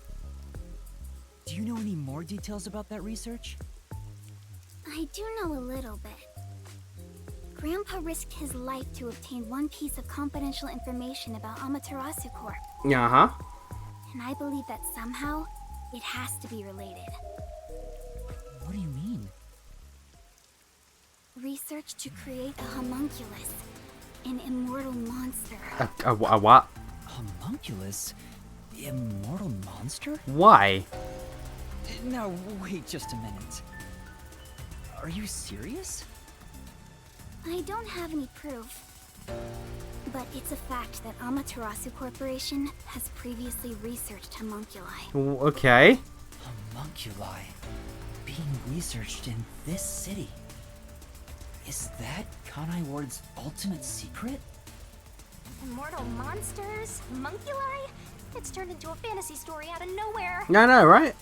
Do you know any more details about that research? I do know a little bit. Grandpa risked his life to obtain one piece of confidential information about Amaterasu Corp. Uh-huh. And I believe that somehow, it has to be related. What do you mean? Research to create a homunculus, an immortal monster. A what? Homunculus? Immortal monster? Why? Now, wait just a minute. Are you serious? I don't have any proof, but it's a fact that Amaterasu Corporation has previously researched homunculi. Okay. Homunculi being researched in this city. Is that Kanai Ward's ultimate secret? Immortal monsters? Homunculi? It's turned into a fantasy story out of nowhere. No, no, right?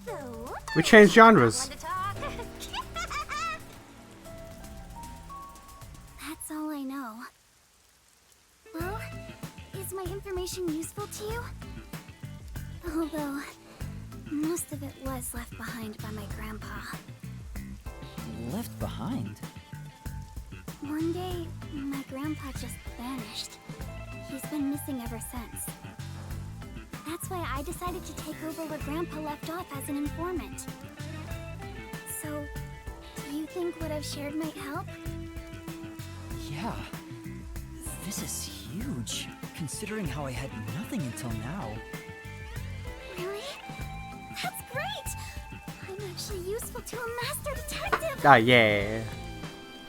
So, We changed genres. want to talk? That's all I know. Well, is my information useful to you? Although, most of it was left behind by my grandpa. Left behind? One day, my grandpa just vanished. He's been missing ever since. That's why I decided to take over where Grandpa left off as an informant. So, do you think what I've shared might help? Yeah. This is huge, considering how I had nothing until now. Really? That's great! I'm actually useful to a master detective! Ah, yeah.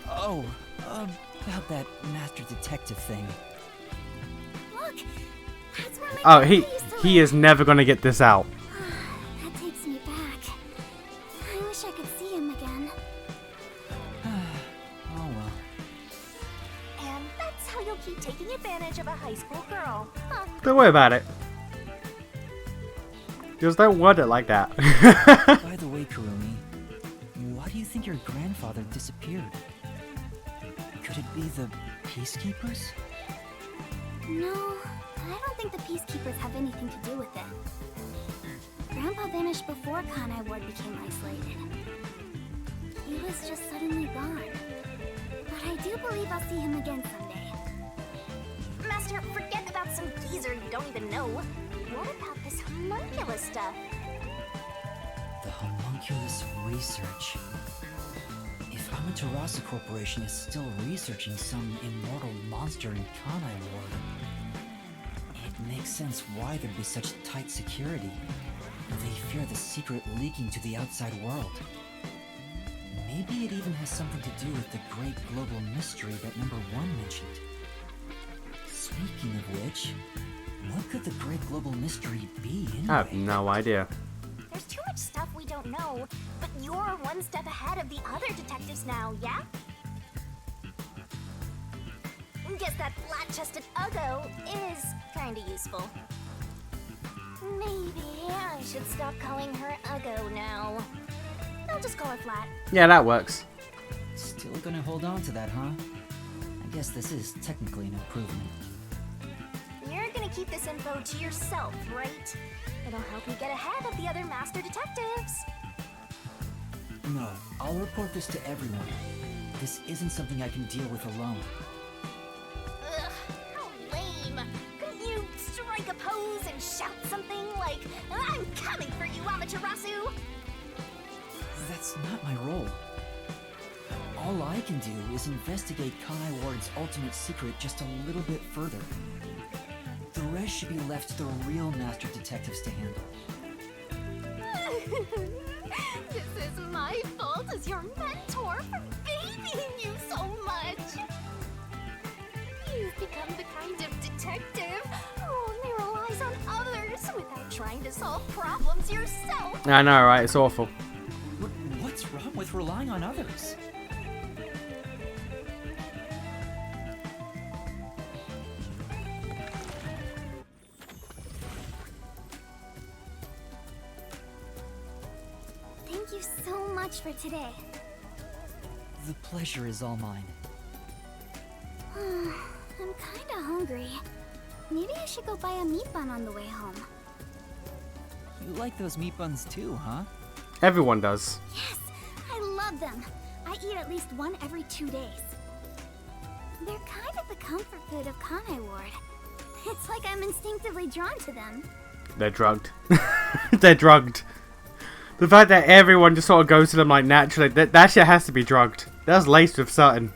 Oh, about that master detective thing. Look! That's where my Oh, grandpa used to he live. is never gonna get this out. That takes me back. I wish I could see him again. Oh well. And that's how you'll keep taking advantage of a high school girl. Huh. Don't worry about it. Just don't word it like that. By the way, Kurumi, why do you think your grandfather disappeared? Could it be the peacekeepers? No, I don't think the peacekeepers have anything to do with it. Grandpa vanished before Kanai Ward became isolated. He was just suddenly gone. But I do believe I'll see him again someday. Master, forget about some geezer you don't even know. What about this homunculus stuff? The homunculus research. If Amaterasu Corporation is still researching some immortal monster in Kanai Ward, it makes sense why there'd be such tight security. They fear the secret leaking to the outside world. Maybe it even has something to do with the great global mystery that number 1 mentioned. Speaking of which, what could the great global mystery be anyway? I have no idea. There's too much stuff we don't know, but you're one step ahead of the other detectives now, yeah? Guess that flat-chested Uggo is kinda useful. Maybe I should stop calling her Uggo now. I'll just call her Flat. Yeah, that works. Still gonna hold on to that, huh? I guess this is technically an improvement. You're gonna keep this info to yourself, right? It'll help you get ahead of the other master detectives. No, I'll report this to everyone. This isn't something I can deal with alone. Ugh, how lame. Couldn't you strike a pose and shout something like, "I'm coming for you, Amaterasu"? That's not my role. All I can do is investigate Kanai Ward's ultimate secret just a little bit further. The rest should be left to the real master detectives to handle. This is my fault as your mentor for babying you so much. You've become the kind of detective who only relies on others without trying to solve problems yourself. I know, right? It's awful. What's wrong with relying on others? Thank you so much for today. The pleasure is all mine. I'm kinda hungry. Maybe I should go buy a meat bun on the way home. You like those meat buns too, huh? Everyone does. Yes, I love them. I eat at least one every 2 days. They're kind of the comfort food of Kanai Ward. It's like I'm instinctively drawn to them. They're drugged. They're drugged. The fact that everyone just sort of goes to them like naturally, that shit has to be drugged. That's laced with certain.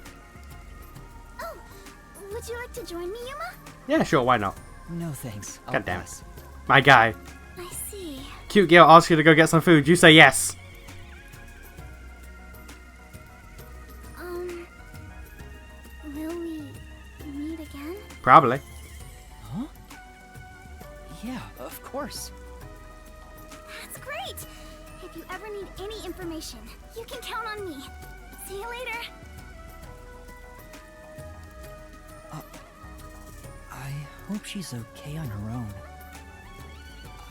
Oh, would you like to join me, Yuma? Yeah, sure, why not? No thanks. I'll God damn it. pass. My guy. I see. Cute girl asks you to go get some food. You say yes. Will we meet again? Probably. Huh? Yeah, of course. That's great! If you ever need any information, you can count on me. See you later. I hope she's okay on her own.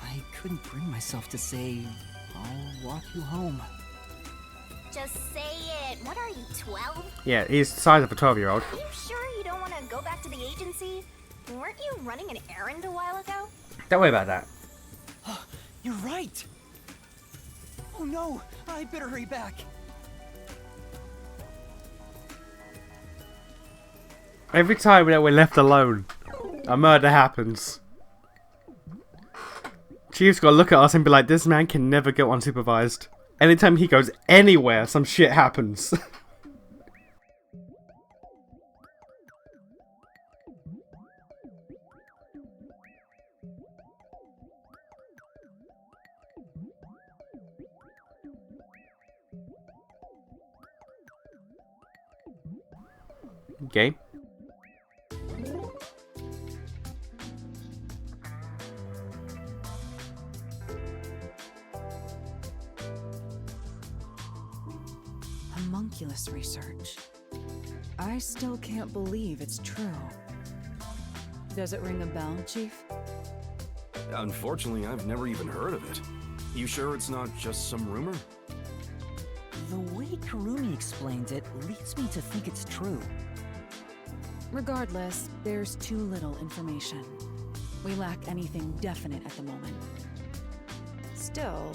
I couldn't bring myself to say, I'll walk you home. Just say it. What are you, 12? Yeah, he's the size of a 12-year-old. Are you sure you don't want to go back to the agency? Weren't you running an errand a while ago? Don't worry about that. You're right! Oh no, I better hurry back. Every time that we're left alone, a murder happens. Chief's gotta look at us and be like, this man can never go unsupervised. Anytime he goes anywhere, some shit happens. Okay. Homunculus research. I still can't believe it's true. Does it ring a bell, Chief? Unfortunately, I've never even heard of it. You sure it's not just some rumor? The way Kurumi explains it leads me to think it's true. Regardless, there's too little information. We lack anything definite at the moment. Still,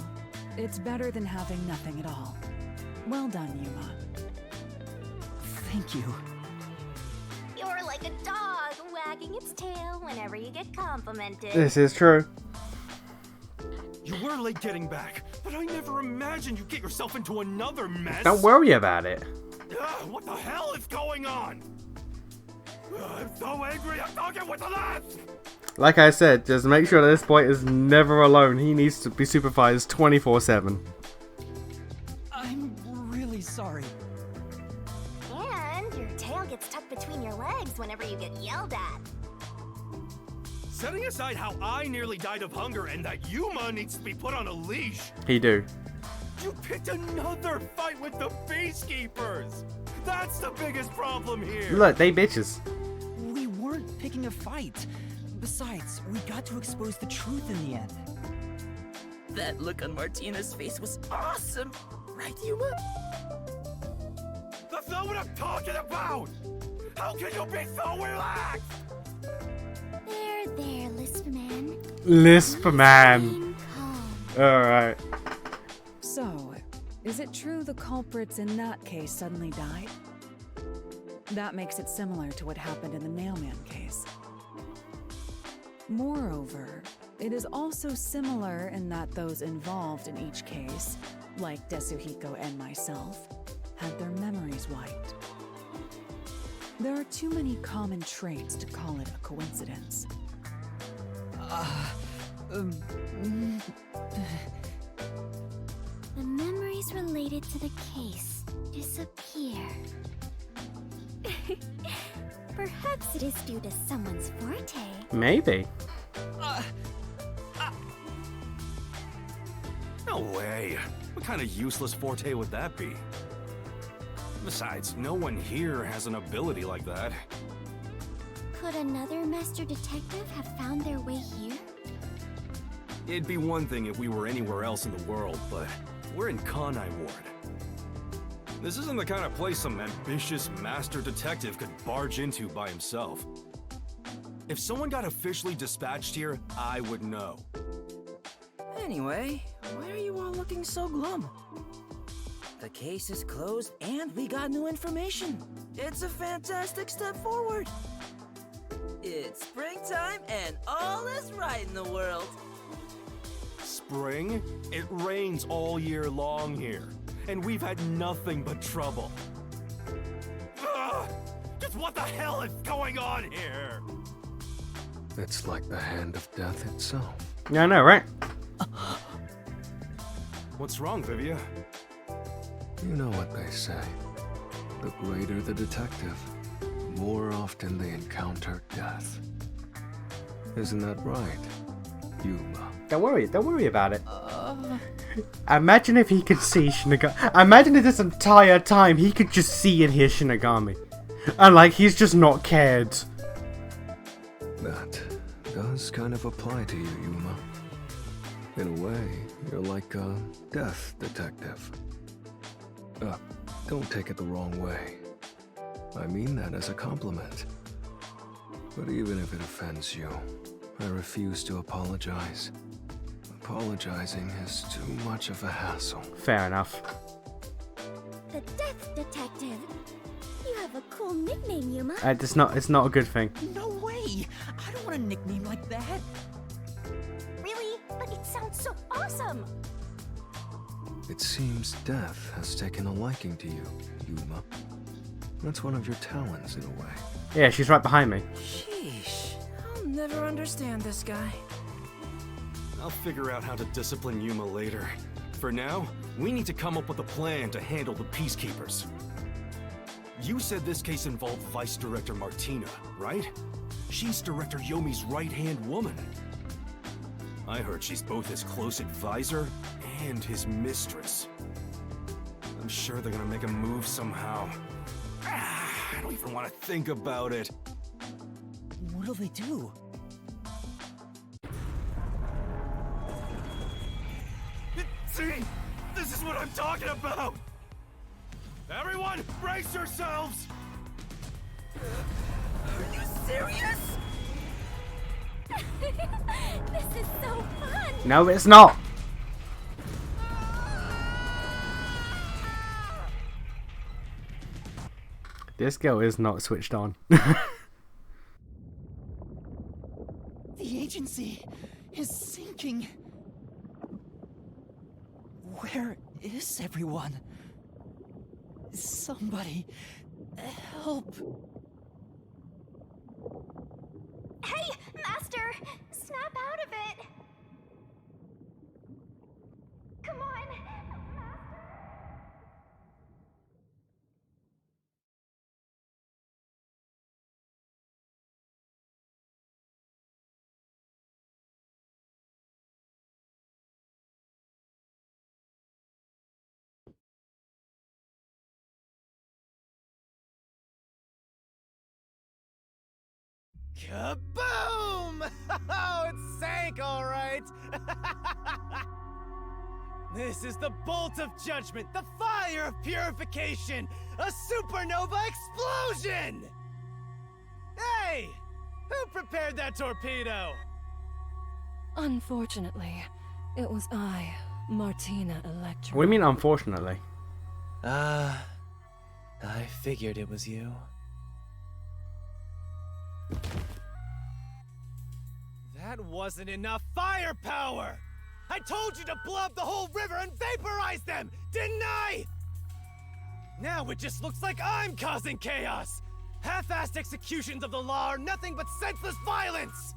it's better than having nothing at all. Well done, Yuma. Thank you. You're like a dog wagging its tail whenever you get complimented. This is true. You were late getting back, but I never imagined you'd get yourself into another mess. Don't worry about it. What the hell is going on? I'm so angry, I'm talking with the lads! Like I said, just make sure that this boy is never alone. He needs to be supervised 24/7. I'm really sorry. And your tail gets tucked between your legs whenever you get yelled at. Setting aside how I nearly died of hunger and that Yuma needs to be put on a leash, He do. you picked another fight with the Peacekeepers! That's the biggest problem here! Look, they bitches. We weren't picking a fight. Besides, we got to expose the truth in the end. That look on Martina's face was awesome. Right, Yuma? That's not what I'm talking about! How can you be so relaxed? There, Lisp Man. Lisp man. Staying calm. Alright. So, is it true the culprits in that case suddenly died? That makes it similar to what happened in the Nailman case. Moreover, it is also similar in that those involved in each case, like Desuhiko and myself, had their memories wiped. There are too many common traits to call it a coincidence. The memories related to the case disappear. Perhaps it is due to someone's forte. Maybe. No way. What kind of useless forte would that be? Besides, no one here has an ability like that. Could another master detective have found their way here? It'd be one thing if we were anywhere else in the world, but we're in Kanai Ward. This isn't the kind of place some ambitious master detective could barge into by himself. If someone got officially dispatched here, I would know. Anyway, why are you all looking so glum? The case is closed and we got new information. It's a fantastic step forward. It's springtime and all is right in the world. Spring? It rains all year long here, and we've had nothing but trouble. Ugh! Just what the hell is going on here? It's like the hand of death itself. Yeah, I know, right? What's wrong, Vivia? You know what they say. The greater the detective, the more often they encounter death. Isn't that right, Yuma? Don't worry about it. Imagine if he could see Shinigami. Imagine if this entire time he could just see and hear Shinigami. And like, he's just not cared. That does kind of apply to you, Yuma. In a way, you're like a death detective. Don't take it the wrong way. I mean that as a compliment. But even if it offends you, I refuse to apologize. Apologizing is too much of a hassle. Fair enough. The death detective. You have a cool nickname, Yuma. It's not a good thing. No way! I don't want a nickname like that. Really? But it sounds so awesome! It seems death has taken a liking to you, Yuma. That's one of your talents in a way. Yeah, she's right behind me. Sheesh. I'll never understand this guy. I'll figure out how to discipline Yuma later. For now, we need to come up with a plan to handle the Peacekeepers. You said this case involved Vice Director Martina, right? She's Director Yomi's right-hand woman. I heard she's both his close advisor and his mistress. I'm sure they're gonna make a move somehow. I don't even want to think about it. What'll they do? See? This is what I'm talking about! Everyone, brace yourselves! Are you serious? This is so fun! No, it's not. This girl is not switched on. The agency is sinking. Where is everyone? Somebody help. Hey, Master! Snap out of it! Come on, Master! Kaboom! Oh, it sank, all right. This is the bolt of judgment, the fire of purification, a supernova explosion! Hey! Who prepared that torpedo? Unfortunately, it was I, Martina Electra. What do you mean, unfortunately? I figured it was you. That wasn't enough firepower! I told you to blow up the whole river and vaporize them, didn't I? Now it just looks like I'm causing chaos! Half-assed executions of the law are nothing but senseless violence!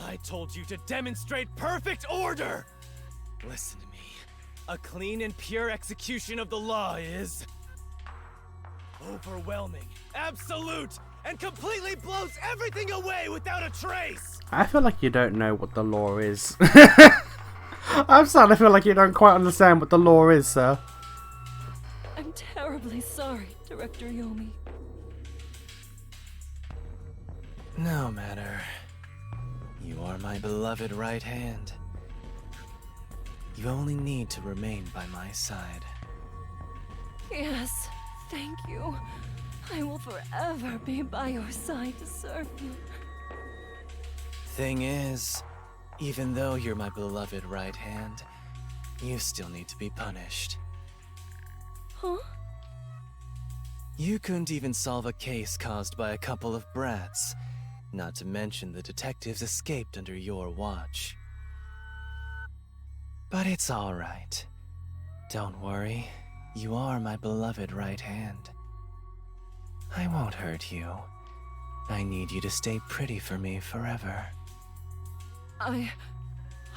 I told you to demonstrate perfect order! Listen to me. A clean and pure execution of the law is... overwhelming, absolute, and completely blows everything away without a trace! I feel like you don't know what the law is. I'm starting to feel like you don't quite understand what the law is, sir. I'm terribly sorry, Director Yomi. No matter. You are my beloved right hand. You only need to remain by my side. Yes, thank you. I will forever be by your side to serve you. Thing is, even though you're my beloved right hand, you still need to be punished. Huh? You couldn't even solve a case caused by a couple of brats, not to mention the detectives escaped under your watch. But it's all right. Don't worry, you are my beloved right hand. I won't hurt you. I need you to stay pretty for me forever. I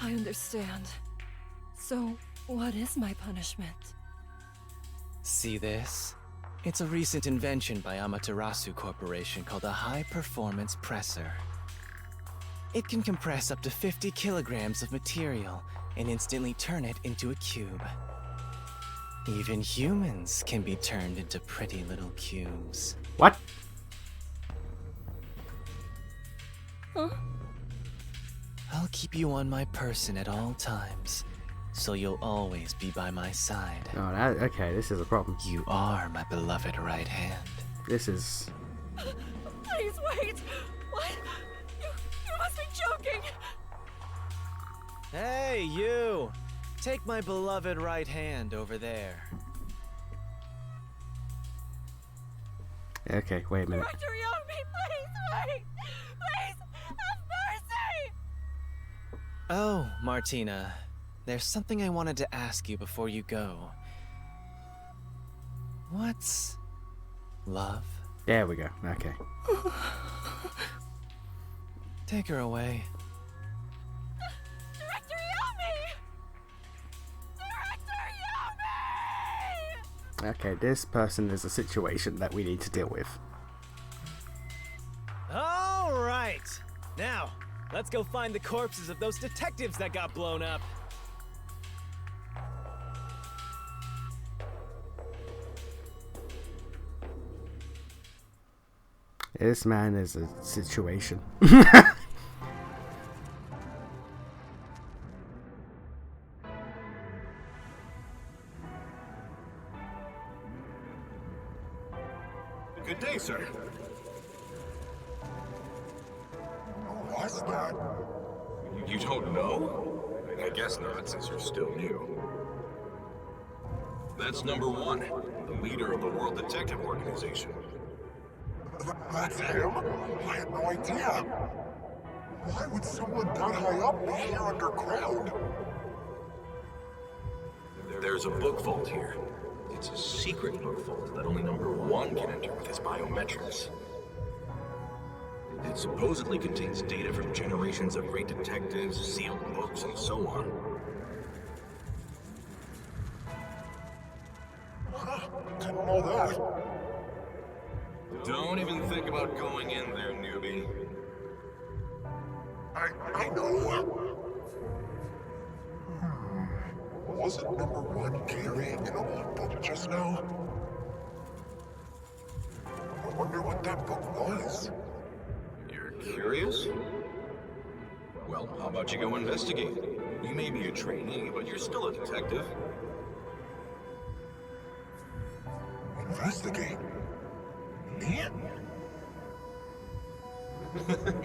understand. So, what is my punishment? See this? It's a recent invention by Amaterasu Corporation called a high-performance presser. It can compress up to 50 kilograms of material and instantly turn it into a cube. Even humans can be turned into pretty little cubes. What? Huh? I'll keep you on my person at all times, so you'll always be by my side. Oh, okay, this is a problem. You are my beloved right hand. This is... Please wait! What? You must be joking! Hey, you! Take my beloved right hand over there. Okay, wait a minute. Director Yomi, please, wait! Please, have mercy! Oh, Martina. There's something I wanted to ask you before you go. What's love? There we go. Okay. Take her away. Director Yomi! Director Yomi! Okay, this person is a situation that we need to deal with. All right. Now, let's go find the corpses of those detectives that got blown up. This man is a situation. Good day, sir. What's that? You don't know? I guess not, since you're still new. That's number one, the leader of the World Detective Organization. That's him? I had no idea. Why would someone that high up be here underground? There's a book vault here. It's a secret book vault that only number one can enter with his biometrics. It supposedly contains data from generations of great detectives, sealed books, and so on. Huh, didn't know that. Don't even think about going in there, newbie. I know. Wasn't number one carrying an old book just now? I wonder what that book was. You're curious? Well, how about you go investigate? You may be a trainee, but you're still a detective. Investigate? Me?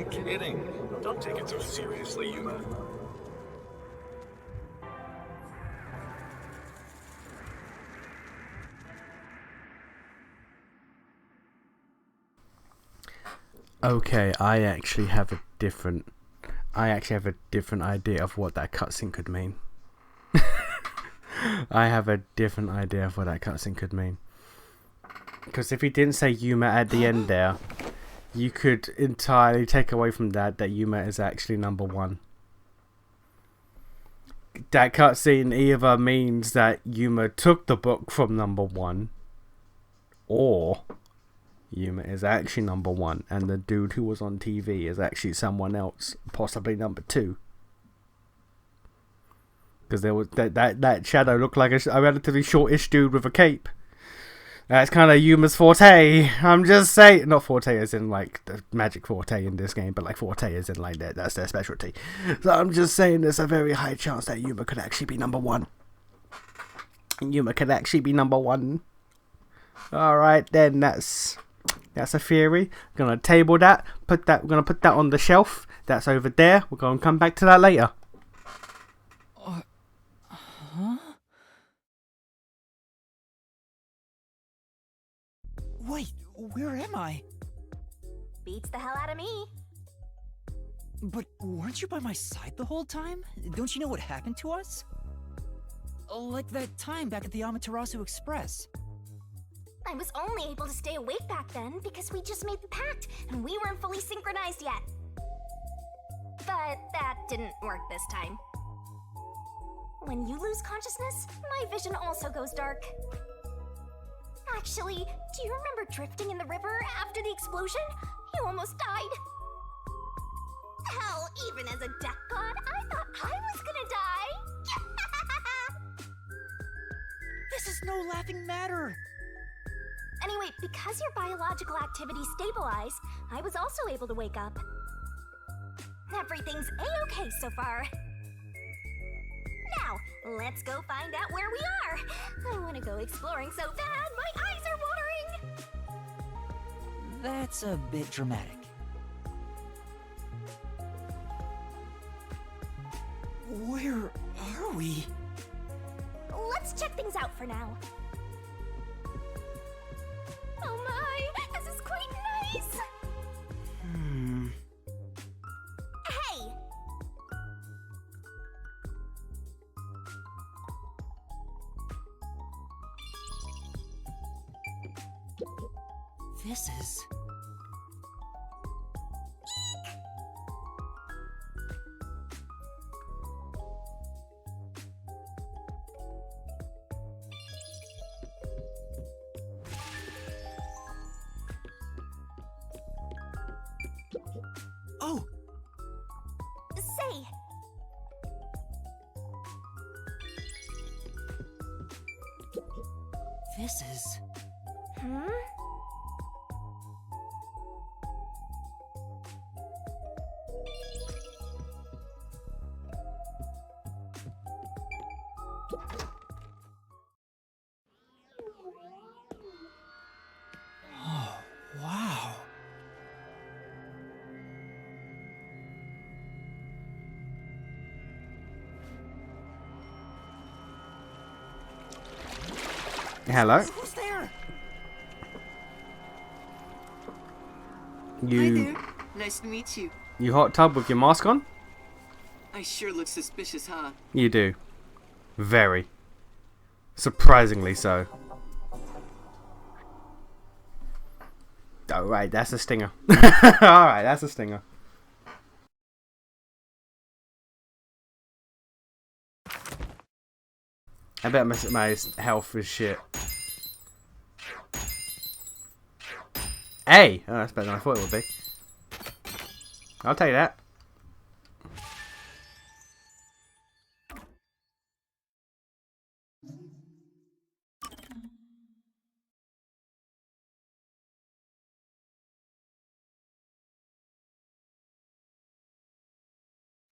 Kidding. Don't take it so seriously, Yuma. Okay, I actually have a different idea of what that cutscene could mean. I have a different idea of what that cutscene could mean. Because if he didn't say Yuma at the end there, you could entirely take away from that Yuma is actually number one. That cutscene either means that Yuma took the book from number one, or Yuma is actually number one, and the dude who was on TV is actually someone else, possibly number two. Because there was that shadow looked like a relatively shortish dude with a cape. That's kind of Yuma's forte. I'm just saying, not forte as in like the magic forte in this game, but like forte as in like that's their specialty. So I'm just saying there's a very high chance that Yuma could actually be number one. Yuma could actually be number one. Alright then, that's a theory. I'm gonna table that, we're gonna put that on the shelf. That's over there. We're gonna come back to that later. Huh? Wait, where am I? Beats the hell out of me. But weren't you by my side the whole time? Don't you know what happened to us? Like that time back at the Amaterasu Express. I was only able to stay awake back then because we just made the pact and we weren't fully synchronized yet. But that didn't work this time. When you lose consciousness, my vision also goes dark. Actually, do you remember drifting in the river after the explosion? You almost died. Hell, even as a death god, I thought I was gonna die. This is no laughing matter. Anyway, because your biological activity stabilized, I was also able to wake up. Everything's a-okay so far. Now, let's go find out where we are. I want to go exploring so bad, my eyes are watering. That's a bit dramatic. Where are we? Let's check things out for now. Oh my, this is quite nice. Hey! This is... Oh! Say, This is... hmm? Wow. Hello. Who's there? Hi You there. Nice to meet you. you hot tub with your mask on? I sure look suspicious, huh? You do. Very. Surprisingly so. Oh right, that's a stinger. Alright, that's a stinger. I bet my health is shit. Hey! Oh, that's better than I thought it would be. I'll take that.